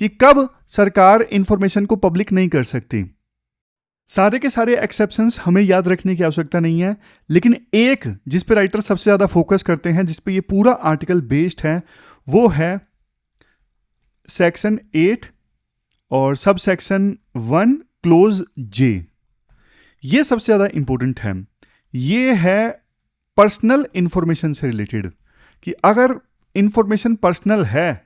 कि कब सरकार इंफॉर्मेशन को पब्लिक नहीं कर सकती। सारे के सारे एक्सेप्शंस हमें याद रखने की आवश्यकता नहीं है, लेकिन एक जिस पे राइटर सबसे ज्यादा फोकस करते हैं, जिस पे ये पूरा आर्टिकल बेस्ड है, वो है सेक्शन 8 और सब सेक्शन 1 क्लोज जे। ये सबसे ज्यादा इंपॉर्टेंट है। ये है पर्सनल इंफॉर्मेशन से रिलेटेड कि अगर इंफॉर्मेशन पर्सनल है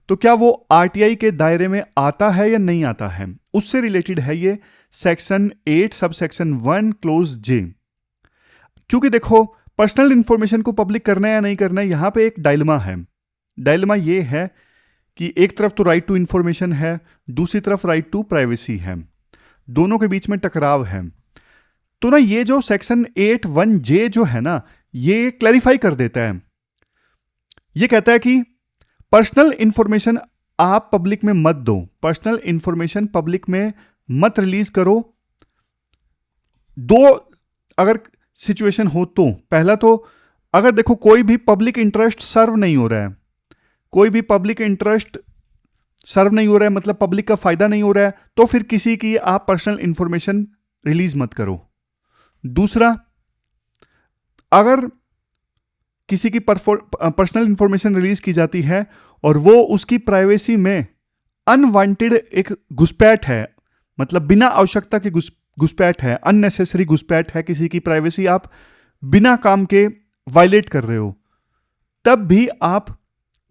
तो क्या वो आरटीआई के दायरे में आता है या नहीं आता है, उससे रिलेटेड है ये सेक्शन 8 सब सेक्शन 1 क्लोज जे। क्योंकि देखो पर्सनल इंफॉर्मेशन को पब्लिक करना है या नहीं करना है, यहां पे एक डायलेमा है। डायलेमा ये है कि एक तरफ तो राइट टू इंफॉर्मेशन है, दूसरी तरफ राइट टू प्राइवेसी है, दोनों के बीच में टकराव है। तो ना ये जो सेक्शन 8(1) जे जो है ना, ये क्लैरिफाई कर देता है। ये कहता है कि पर्सनल इंफॉर्मेशन आप पब्लिक में मत दो, पर्सनल इंफॉर्मेशन पब्लिक में मत रिलीज करो। दो अगर सिचुएशन हो तो, पहला तो अगर देखो कोई भी पब्लिक इंटरेस्ट सर्व नहीं हो रहा है, कोई भी पब्लिक इंटरेस्ट सर्व नहीं हो रहा है, मतलब पब्लिक का फायदा नहीं हो रहा है, तो फिर किसी की आप पर्सनल इंफॉर्मेशन रिलीज मत करो। दूसरा, अगर किसी की पर्सनल इंफॉर्मेशन रिलीज की जाती है और वो उसकी प्राइवेसी में अनवांटेड एक घुसपैठ है, मतलब बिना आवश्यकता की घुसपैठ है, अननेसेसरी घुसपैठ है, किसी की प्राइवेसी आप बिना काम के वायलेट कर रहे हो, तब भी आप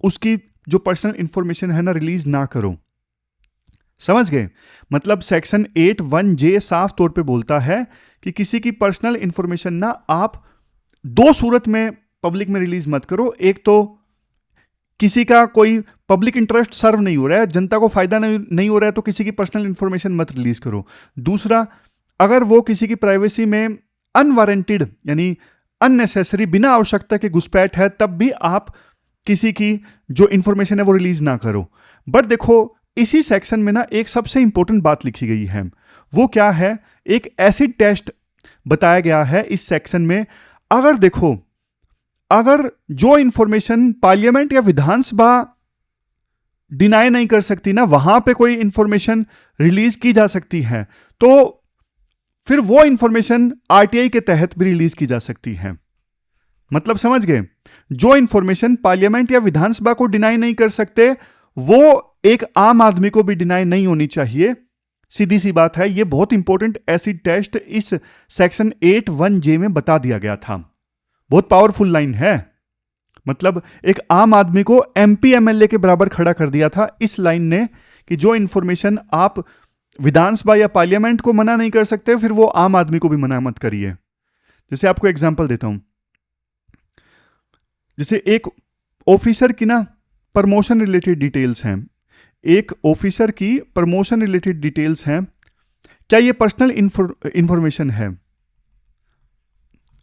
उसकी जो पर्सनल इंफॉर्मेशन है ना रिलीज ना करो। समझ गए? मतलब सेक्शन 8(1) जे साफ तौर पे बोलता है कि किसी की पर्सनल इंफॉर्मेशन ना आप दो सूरत में पब्लिक में रिलीज मत करो। एक तो किसी का कोई पब्लिक इंटरेस्ट सर्व नहीं हो रहा है, जनता को फायदा नहीं हो रहा है, तो किसी की पर्सनल इंफॉर्मेशन मत रिलीज करो। दूसरा, अगर वो किसी की प्राइवेसी में अनवारंटेड यानी अननेसेसरी बिना आवश्यकता के घुसपैठ है, तब भी आप किसी की जो इंफॉर्मेशन है वो रिलीज ना करो। बट देखो इसी सेक्शन में ना एक सबसे इंपॉर्टेंट बात लिखी गई है। वो क्या है? एक एसिड टेस्ट बताया गया है इस सेक्शन में। अगर देखो, अगर जो इंफॉर्मेशन पार्लियामेंट या विधानसभा डिनाई नहीं कर सकती ना, वहां पे कोई इंफॉर्मेशन रिलीज की जा सकती है, तो फिर वो इंफॉर्मेशन आरटीआई के तहत भी रिलीज की जा सकती है। मतलब समझ गए? जो इंफॉर्मेशन पार्लियामेंट या विधानसभा को डिनाई नहीं कर सकते, वो एक आम आदमी को भी डिनाई नहीं होनी चाहिए। सीधी सी बात है। ये बहुत इंपॉर्टेंट एसिड टेस्ट इस सेक्शन 8(1) जे में बता दिया गया था। बहुत पावरफुल लाइन है। मतलब एक आम आदमी को एमपी एमएलए के बराबर खड़ा कर दिया था इस लाइन ने कि जो इंफॉर्मेशन आप विधानसभा या पार्लियामेंट को मना नहीं कर सकते, फिर वो आम आदमी को भी मना मत करिए। जैसे आपको एग्जांपल देता हूं, जैसे एक ऑफिसर की ना प्रमोशन रिलेटेड डिटेल्स हैं, एक ऑफिसर की प्रमोशन रिलेटेड डिटेल्स हैं, क्या ये पर्सनल इंफॉर्मेशन है?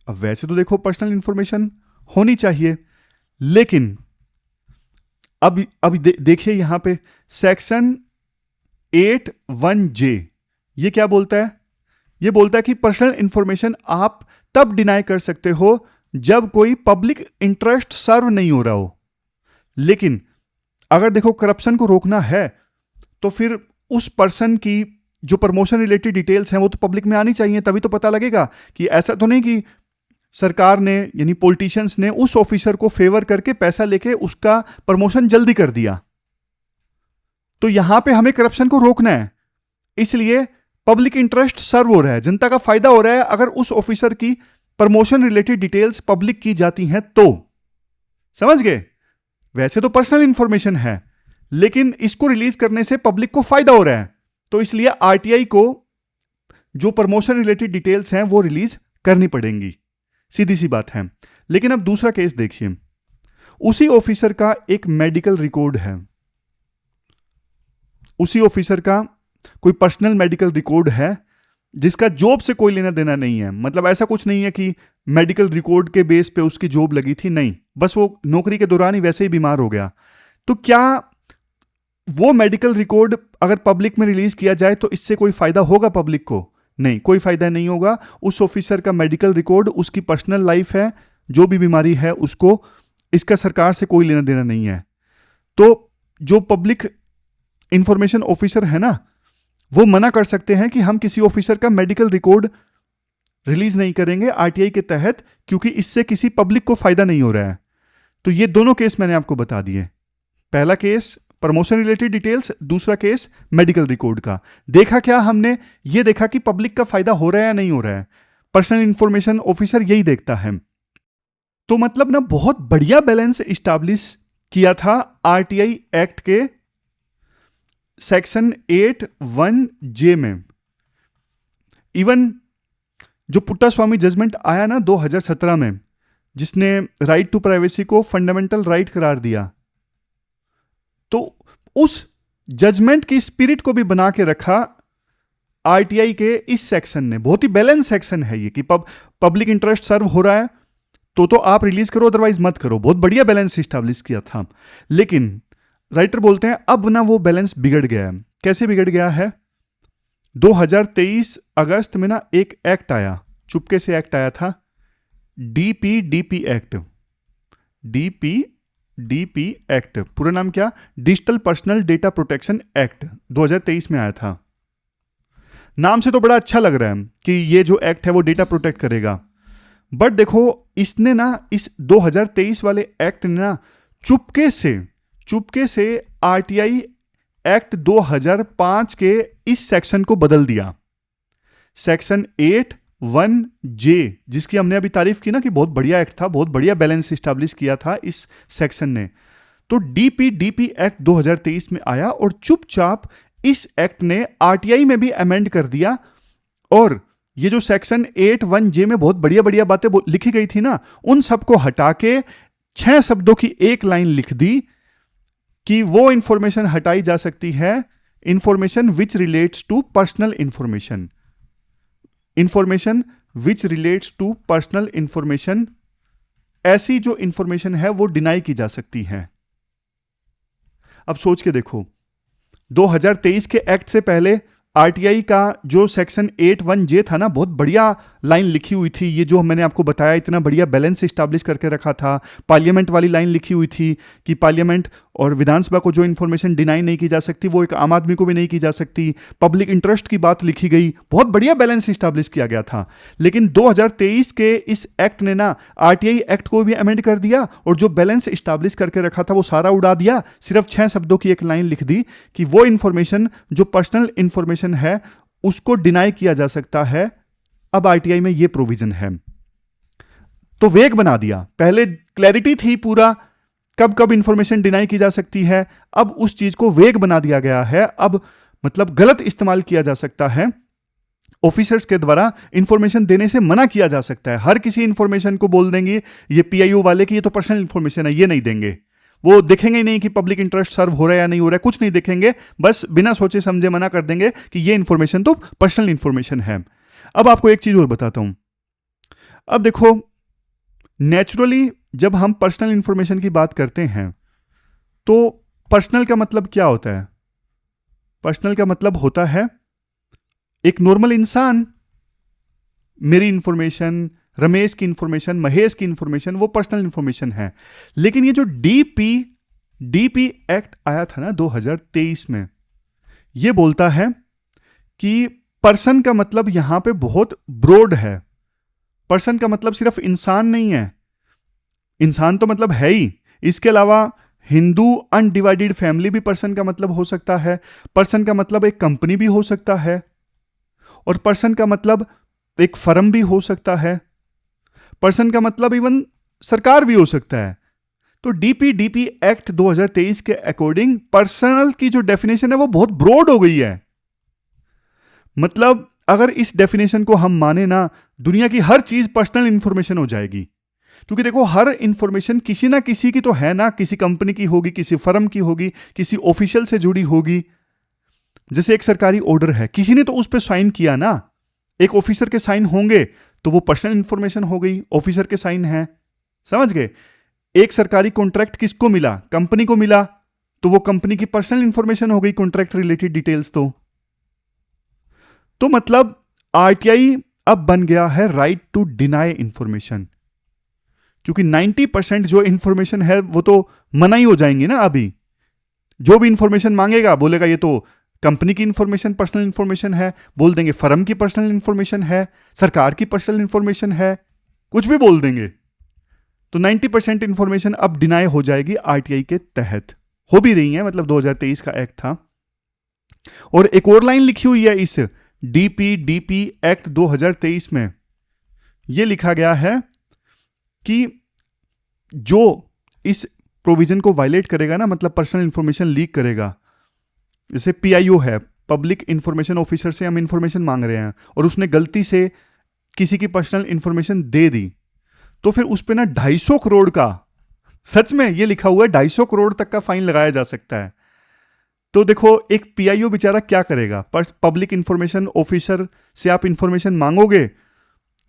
अब वैसे तो देखो पर्सनल इंफॉर्मेशन होनी चाहिए, लेकिन अब देखिए यहां पे सेक्शन 8(1) जे ये क्या बोलता है? ये बोलता है कि पर्सनल इंफॉर्मेशन आप तब डिनाई कर सकते हो जब कोई पब्लिक इंटरेस्ट सर्व नहीं हो रहा हो। लेकिन अगर देखो करप्शन को रोकना है तो फिर उस पर्सन की जो प्रमोशन रिलेटेड डिटेल्स हैं वो तो पब्लिक में आनी चाहिए, तभी तो पता लगेगा। कि ऐसा तो नहीं कि सरकार ने यानी पॉलिटिशियंस ने उस ऑफिसर को फेवर करके पैसा लेके उसका प्रमोशन जल्दी कर दिया। तो यहां पे हमें करप्शन को रोकना है, इसलिए पब्लिक इंटरेस्ट सर्व हो रहा है, जनता का फायदा हो रहा है अगर उस ऑफिसर की प्रमोशन रिलेटेड डिटेल्स पब्लिक की जाती हैं तो। समझ गए? वैसे तो पर्सनल इंफॉर्मेशन है, लेकिन इसको रिलीज करने से पब्लिक को फायदा हो रहा है, तो इसलिए आरटीआई को जो प्रमोशन रिलेटेड डिटेल्स हैं वो रिलीज करनी पड़ेंगी, सीधी सी बात है। लेकिन अब दूसरा केस देखिए, उसी ऑफिसर का एक मेडिकल रिकॉर्ड है, उसी ऑफिसर का कोई पर्सनल मेडिकल रिकॉर्ड है जिसका जॉब से कोई लेना देना नहीं है। मतलब ऐसा कुछ नहीं है कि मेडिकल रिकॉर्ड के बेस पे उसकी जॉब लगी थी, नहीं, बस वो नौकरी के दौरान ही वैसे ही बीमार हो गया। तो क्या वो मेडिकल रिकॉर्ड अगर पब्लिक में रिलीज किया जाए तो इससे कोई फायदा होगा पब्लिक को? नहीं, कोई फायदा नहीं होगा। उस ऑफिसर का मेडिकल रिकॉर्ड उसकी पर्सनल लाइफ है, जो भी बीमारी है उसको, इसका सरकार से कोई लेना देना नहीं है। तो जो पब्लिक इंफॉर्मेशन ऑफिसर है ना, वो मना कर सकते हैं कि हम किसी ऑफिसर का मेडिकल रिकॉर्ड रिलीज नहीं करेंगे आरटीआई के तहत, क्योंकि इससे किसी पब्लिक को फायदा नहीं हो रहा है। तो ये दोनों केस मैंने आपको बता दिए। पहला केस प्रमोशन रिलेटेड डिटेल्स, दूसरा केस मेडिकल रिकॉर्ड का। देखा क्या हमने? ये देखा कि पब्लिक का फायदा हो रहा है या नहीं हो रहा है। पर्सनल इंफॉर्मेशन ऑफिसर यही देखता है। तो मतलब ना बहुत बढ़िया बैलेंस इस्टेब्लिश किया था आरटीआई एक्ट के सेक्शन 8(1)(j) में। इवन जो पुट्टास्वामी जजमेंट आया ना 2017 में, जिसने राइट टू प्राइवेसी को फंडामेंटल राइट करार दिया, तो उस जजमेंट की स्पिरिट को भी बना के रखा आरटीआई के इस सेक्शन ने। बहुत ही बैलेंस सेक्शन है ये कि पब्लिक इंटरेस्ट सर्व हो रहा है तो आप रिलीज करो, अदरवाइज मत करो। बहुत बढ़िया बैलेंस इस्टेब्लिश किया था। लेकिन राइटर बोलते हैं अब ना वो बैलेंस बिगड़ गया है। कैसे बिगड़ गया है? 2023 अगस्त में ना एक एक्ट आया, चुपके से एक्ट आया था, डीपीडीपी एक्ट। डीपी एक्ट पूरा नाम क्या? Digital personal data protection act 2023 में आया था। नाम से तो बड़ा अच्छा लग रहा है कि ये जो एक्ट है वो डेटा प्रोटेक्ट करेगा, बट देखो इसने ना, इस 2023 वाले एक्ट ने ना चुपके से आरटीआई एक्ट 2005 के इस सेक्शन को बदल दिया। सेक्शन 8(1)(j), जिसकी हमने अभी तारीफ की ना कि बहुत बढ़िया एक्ट था, बहुत बढ़िया बैलेंस इस्टेब्लिश किया था इस सेक्शन ने। तो डीपीडीपी एक्ट 2023 में आया और चुपचाप इस एक्ट ने आरटीआई में भी अमेंड कर दिया, और ये जो सेक्शन 8(1)(j) में बहुत बढ़िया बढ़िया बातें लिखी गई थी ना, उन सबको हटा के 6 शब्दों की एक लाइन लिख दी कि वो इंफॉर्मेशन हटाई जा सकती है, information which relates to personal information. Information which relates to personal information, ऐसी जो इंफॉर्मेशन है वो डिनाई की जा सकती है। अब सोच के देखो, 2023 के एक्ट से पहले आरटीआई का जो सेक्शन 8(1)(j) था ना, बहुत बढ़िया लाइन लिखी हुई थी। ये जो मैंने आपको बताया, इतना बढ़िया बैलेंस इस्टेब्लिश करके रखा था। पार्लियामेंट वाली लाइन लिखी हुई थी कि पार्लियामेंट और विधानसभा को जो इन्फॉर्मेशन डिनाई नहीं की जा सकती वो एक आम आदमी को भी नहीं की जा सकती। पब्लिक इंटरेस्ट की बात लिखी गई, बहुत बढ़िया बैलेंस इस्टेब्लिश किया गया था। लेकिन 2023 के इस एक्ट ने ना आरटीआई एक्ट को भी अमेंड कर दिया, और जो बैलेंस इस्टेब्लिश करके रखा था वो सारा उड़ा दिया। सिर्फ 6 शब्दों की एक लाइन लिख दी कि वो इंफॉर्मेशन जो पर्सनल इंफॉर्मेशन है उसको डिनाई किया जा सकता है। अब आरटीआई में ये प्रोविजन है, तो वेग बना दिया। पहले क्लैरिटी थी पूरा कब कब इंफॉर्मेशन डिनाई की जा सकती है, अब उस चीज को वेग बना दिया गया है। अब मतलब गलत इस्तेमाल किया जा सकता है, ऑफिसर्स के द्वारा इंफॉर्मेशन देने से मना किया जा सकता है। हर किसी इंफॉर्मेशन को बोल देंगे ये पीआईओ वाले की ये तो पर्सनल इंफॉर्मेशन है, ये नहीं देंगे। वो देखेंगे नहीं कि पब्लिक इंटरेस्ट सर्व हो रहा है या नहीं हो रहा है, कुछ नहीं देखेंगे, बस बिना सोचे समझे मना कर देंगे कि ये इंफॉर्मेशन तो पर्सनल इंफॉर्मेशन है। अब आपको एक चीज और बताता हूं। अब देखो, नेचुरली जब हम पर्सनल इंफॉर्मेशन की बात करते हैं तो पर्सनल का मतलब क्या होता है? पर्सनल का मतलब होता है एक नॉर्मल इंसान, मेरी इंफॉर्मेशन, रमेश की इंफॉर्मेशन, महेश की इंफॉर्मेशन, वो पर्सनल इंफॉर्मेशन है। लेकिन ये जो डीपी एक्ट आया था ना 2023 में, ये बोलता है कि पर्सन का मतलब यहां पे बहुत ब्रॉड है। पर्सन का मतलब सिर्फ इंसान नहीं है, इंसान तो मतलब है ही, इसके अलावा हिंदू अनडिवाइडेड फैमिली भी पर्सन का मतलब हो सकता है। पर्सन का मतलब एक कंपनी भी हो सकता है, और पर्सन का मतलब एक फर्म भी हो सकता है। पर्सन का मतलब इवन सरकार भी हो सकता है। तो डीपीडीपी एक्ट 2023 के अकॉर्डिंग पर्सनल की जो डेफिनेशन है वो बहुत ब्रॉड हो गई है। मतलब अगर इस डेफिनेशन को हम माने ना, दुनिया की हर चीज पर्सनल इंफॉर्मेशन हो जाएगी। क्योंकि देखो, हर इंफॉर्मेशन किसी ना किसी की तो है ना, किसी कंपनी की होगी, किसी फर्म की होगी, किसी ऑफिशियल से जुड़ी होगी। जैसे एक सरकारी ऑर्डर है, किसी ने तो उस पर साइन किया ना, एक ऑफिसर के साइन होंगे तो वो पर्सनल इंफॉर्मेशन हो गई, ऑफिसर के साइन है। समझ गए? एक सरकारी कॉन्ट्रैक्ट किसको मिला? कंपनी को मिला, तो वो कंपनी की पर्सनल इंफॉर्मेशन हो गई, कॉन्ट्रैक्ट रिलेटेड डिटेल्स। तो मतलब आरटीआई अब बन गया है राइट टू डिनाई इंफॉर्मेशन, क्योंकि 90% जो इंफॉर्मेशन है वो तो मना ही हो जाएंगी ना। अभी जो भी इंफॉर्मेशन मांगेगा बोलेगा ये तो कंपनी की इंफॉर्मेशन, पर्सनल इंफॉर्मेशन है, बोल देंगे फर्म की पर्सनल इंफॉर्मेशन है, सरकार की पर्सनल इंफॉर्मेशन है, कुछ भी बोल देंगे। तो 90% इंफॉर्मेशन अब डिनाई हो जाएगी आरटीआई के तहत, हो भी रही है। मतलब 2023 का एक्ट था। और एक और लाइन लिखी हुई है इस डीपीडीपी एक्ट 2023 में, यह लिखा गया है कि जो इस प्रोविजन को वायलेट करेगा ना, मतलब पर्सनल इंफॉर्मेशन लीक करेगा, जैसे पीआईओ है, पब्लिक इंफॉर्मेशन ऑफिसर से हम इंफॉर्मेशन मांग रहे हैं और उसने गलती से किसी की पर्सनल इंफॉर्मेशन दे दी, तो फिर उस पे ना 250 करोड़ का, सच में ये लिखा हुआ है 250 करोड़ तक का फाइन लगाया जा सकता है। तो देखो, एक पीआईओ बेचारा क्या करेगा? पब्लिक इंफॉर्मेशन ऑफिसर से आप इंफॉर्मेशन मांगोगे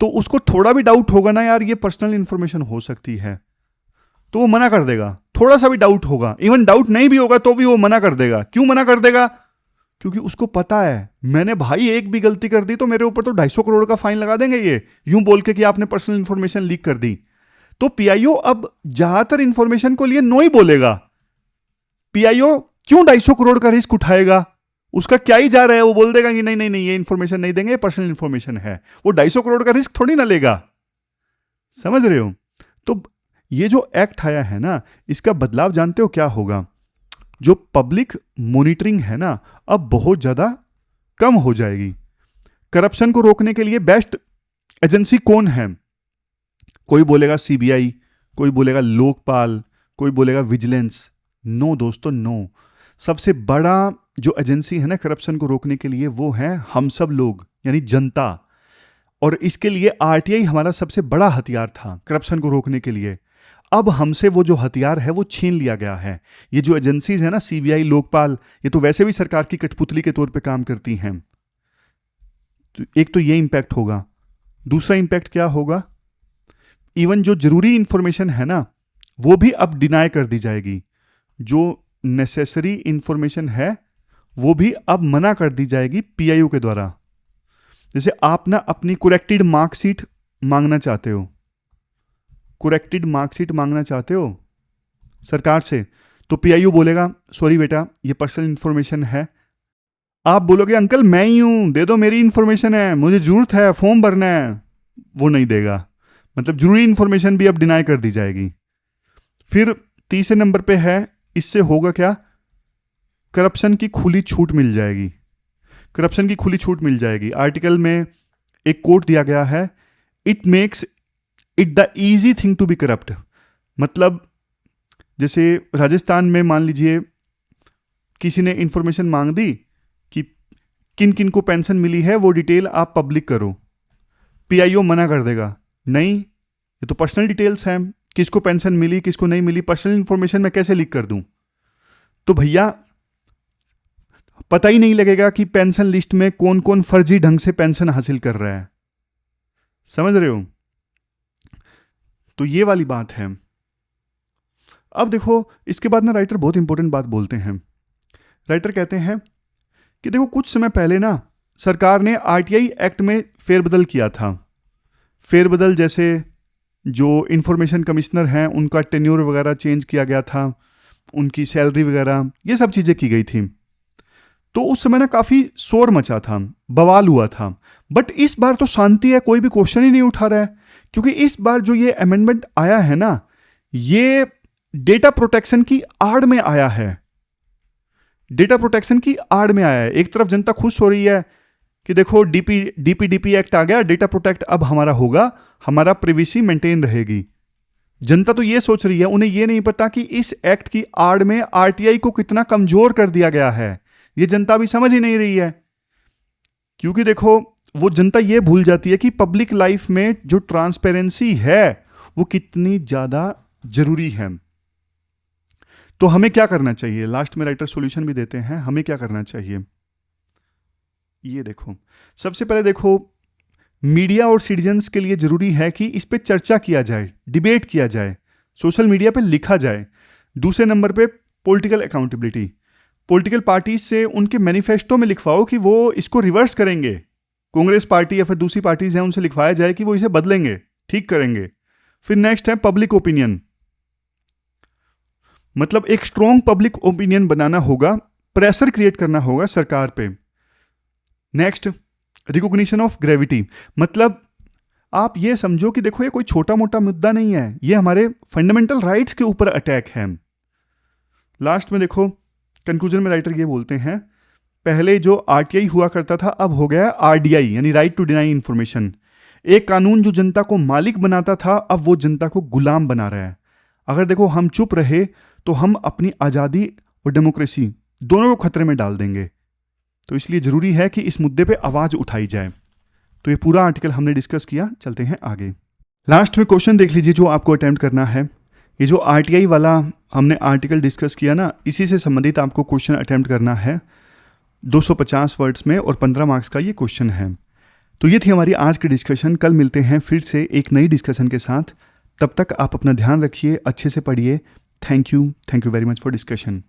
तो उसको थोड़ा भी डाउट होगा ना, यार ये पर्सनल इंफॉर्मेशन हो सकती है, तो वो मना कर देगा। थोड़ा सा भी डाउट होगा, इवन डाउट नहीं भी होगा तो भी वो मना कर देगा। क्यों मना कर देगा? क्योंकि उसको पता है मैंने भाई एक भी गलती कर दी तो मेरे ऊपर तो 250 करोड़ का फाइन लगा देंगे ये, यूं बोल के कि आपने पर्सनल इंफॉर्मेशन लीक कर दी। तो पीआईओ अब ज्यादातर इंफॉर्मेशन को लिए नो ही बोलेगा। पीआईओ क्यों 250 करोड़ का रिस्क उठाएगा? उसका क्या ही जा रहा है, वो बोल देगा कि नहीं नहीं नहीं, ये इंफॉर्मेशन नहीं देंगे, पर्सनल इंफॉर्मेशन है। वो 250 करोड़ का रिस्क थोड़ी ना लेगा। समझ रहे हो? तो ये जो एक्ट आया है ना, इसका बदलाव जानते हो क्या होगा? जो पब्लिक मॉनिटरिंग है ना, अब बहुत ज्यादा कम हो जाएगी। करप्शन को रोकने के लिए बेस्ट एजेंसी कौन है? कोई बोलेगा सीबीआई, कोई बोलेगा लोकपाल, कोई बोलेगा विजिलेंस। नो दोस्तों, नो। सबसे बड़ा जो एजेंसी है ना करप्शन को रोकने के लिए, वो है हम सब लोग, यानी जनता। और इसके लिए आरटीआई हमारा सबसे बड़ा हथियार था करप्शन को रोकने के लिए। अब हमसे वो जो हथियार है वो छीन लिया गया है। ये जो एजेंसीज है ना, सीबीआई, लोकपाल, ये तो वैसे भी सरकार की कठपुतली के तौर पे काम करती हैं। तो एक तो ये इंपैक्ट होगा। दूसरा इंपैक्ट क्या होगा? इवन जो जरूरी इंफॉर्मेशन है ना, वो भी अब डिनाई कर दी जाएगी। जो नेसेसरी इंफॉर्मेशन है वो भी अब मना कर दी जाएगी पीआईओ के द्वारा। जैसे आप ना अपनी करेक्टेड मार्कशीट मांगना चाहते हो, करेक्टेड मार्कशीट मांगना चाहते हो सरकार से, तो पीआईओ बोलेगा सॉरी बेटा, ये पर्सनल इंफॉर्मेशन है। आप बोलोगे अंकल मैं ही हूं, दे दो, मेरी इंफॉर्मेशन है, मुझे जरूरत है, फॉर्म भरना है। वो नहीं देगा। मतलब जरूरी इंफॉर्मेशन भी अब डिनाई कर दी जाएगी। फिर तीसरे नंबर पे है, इससे होगा क्या? करप्शन की खुली छूट मिल जाएगी। करप्शन की खुली छूट मिल जाएगी। आर्टिकल में एक कोट दिया गया है, it makes it the easy thing to be corrupt. मतलब जैसे राजस्थान में मान लीजिए किसी ने इंफॉर्मेशन मांग दी कि किन किन को पेंशन मिली है, वो डिटेल आप पब्लिक करो। पीआईओ मना कर देगा, नहीं ये तो पर्सनल डिटेल्स हैं, किसको पेंशन मिली किसको नहीं मिली, पर्सनल इंफॉर्मेशन मैं कैसे लीक कर दूं? तो भैया पता ही नहीं लगेगा कि पेंशन लिस्ट में कौन कौन फर्जी ढंग से पेंशन हासिल कर रहा है। समझ रहे हो? तो ये वाली बात है। अब देखो, इसके बाद ना राइटर बहुत इंपॉर्टेंट बात बोलते हैं। राइटर कहते हैं कि देखो, कुछ समय पहले ना सरकार ने आरटीआई एक्ट में फेरबदल किया था। फेरबदल जैसे जो इंफॉर्मेशन कमिश्नर हैं उनका टेन्योर वगैरह चेंज किया गया था, उनकी सैलरी वगैरह, ये सब चीज़ें की गई थी। तो उस समय ना काफ़ी शोर मचा था, बवाल हुआ था। बट इस बार तो शांति है, कोई भी क्वेश्चन ही नहीं उठा रहा है, क्योंकि इस बार जो ये अमेंडमेंट आया है ना, ये डेटा प्रोटेक्शन की आड़ में आया है। डेटा प्रोटेक्शन की आड़ में आया है। एक तरफ जनता खुश हो रही है कि देखो डीपीडीपी एक्ट आ गया, डेटा प्रोटेक्ट अब हमारा होगा, हमारा प्रिवेसी मेंटेन रहेगी। जनता तो ये सोच रही है, उन्हें ये नहीं पता कि इस एक्ट की आड़ में आरटीआई को कितना कमजोर कर दिया गया है। ये जनता भी समझ ही नहीं रही है, क्योंकि देखो वो जनता ये भूल जाती है कि पब्लिक लाइफ में जो ट्रांसपेरेंसी है वो कितनी ज्यादा जरूरी है। तो हमें क्या करना चाहिए, लास्ट में राइटर सॉल्यूशन भी देते हैं, हमें क्या करना चाहिए। ये देखो, सबसे पहले देखो, मीडिया और सिटीजन्स के लिए जरूरी है कि इस पे चर्चा किया जाए, डिबेट किया जाए, सोशल मीडिया पे लिखा जाए। दूसरे नंबर पे पॉलिटिकल अकाउंटेबिलिटी, पॉलिटिकल पार्टी से उनके मैनिफेस्टो में लिखवाओ कि वो इसको रिवर्स करेंगे। कांग्रेस पार्टी या फिर दूसरी पार्टीज हैं, उनसे लिखवाया जाए कि वो इसे बदलेंगे, ठीक करेंगे। फिर नेक्स्ट है पब्लिक ओपिनियन, मतलब एक स्ट्रॉन्ग पब्लिक ओपिनियन बनाना होगा, प्रेशर क्रिएट करना होगा सरकार पे। नेक्स्ट, रिकॉग्निशन ऑफ ग्रेविटी, मतलब आप ये समझो कि देखो ये कोई छोटा मोटा मुद्दा नहीं है, ये हमारे फंडामेंटल राइट्स के ऊपर अटैक है। लास्ट में देखो, कंक्लूजन में राइटर ये बोलते हैं, पहले जो आरटीआई हुआ करता था अब हो गया आरडीआई, यानी राइट टू डिनाई इंफॉर्मेशन। एक कानून जो जनता को मालिक बनाता था अब वो जनता को गुलाम बना रहा है। अगर देखो हम चुप रहे तो हम अपनी आज़ादी और डेमोक्रेसी दोनों को खतरे में डाल देंगे। तो इसलिए ज़रूरी है कि इस मुद्दे पे आवाज़ उठाई जाए। तो ये पूरा आर्टिकल हमने डिस्कस किया, चलते हैं आगे। लास्ट में क्वेश्चन देख लीजिए जो आपको अटेम्प्ट करना है। ये जो आरटीआई वाला हमने आर्टिकल डिस्कस किया ना, इसी से संबंधित आपको क्वेश्चन अटेम्प्ट करना है 250 वर्ड्स में, और 15 मार्क्स का ये क्वेश्चन है। तो ये थी हमारी आज की डिस्कशन। कल मिलते हैं फिर से एक नई डिस्कशन के साथ। तब तक आप अपना ध्यान रखिए, अच्छे से पढ़िए। Thank you very much for discussion.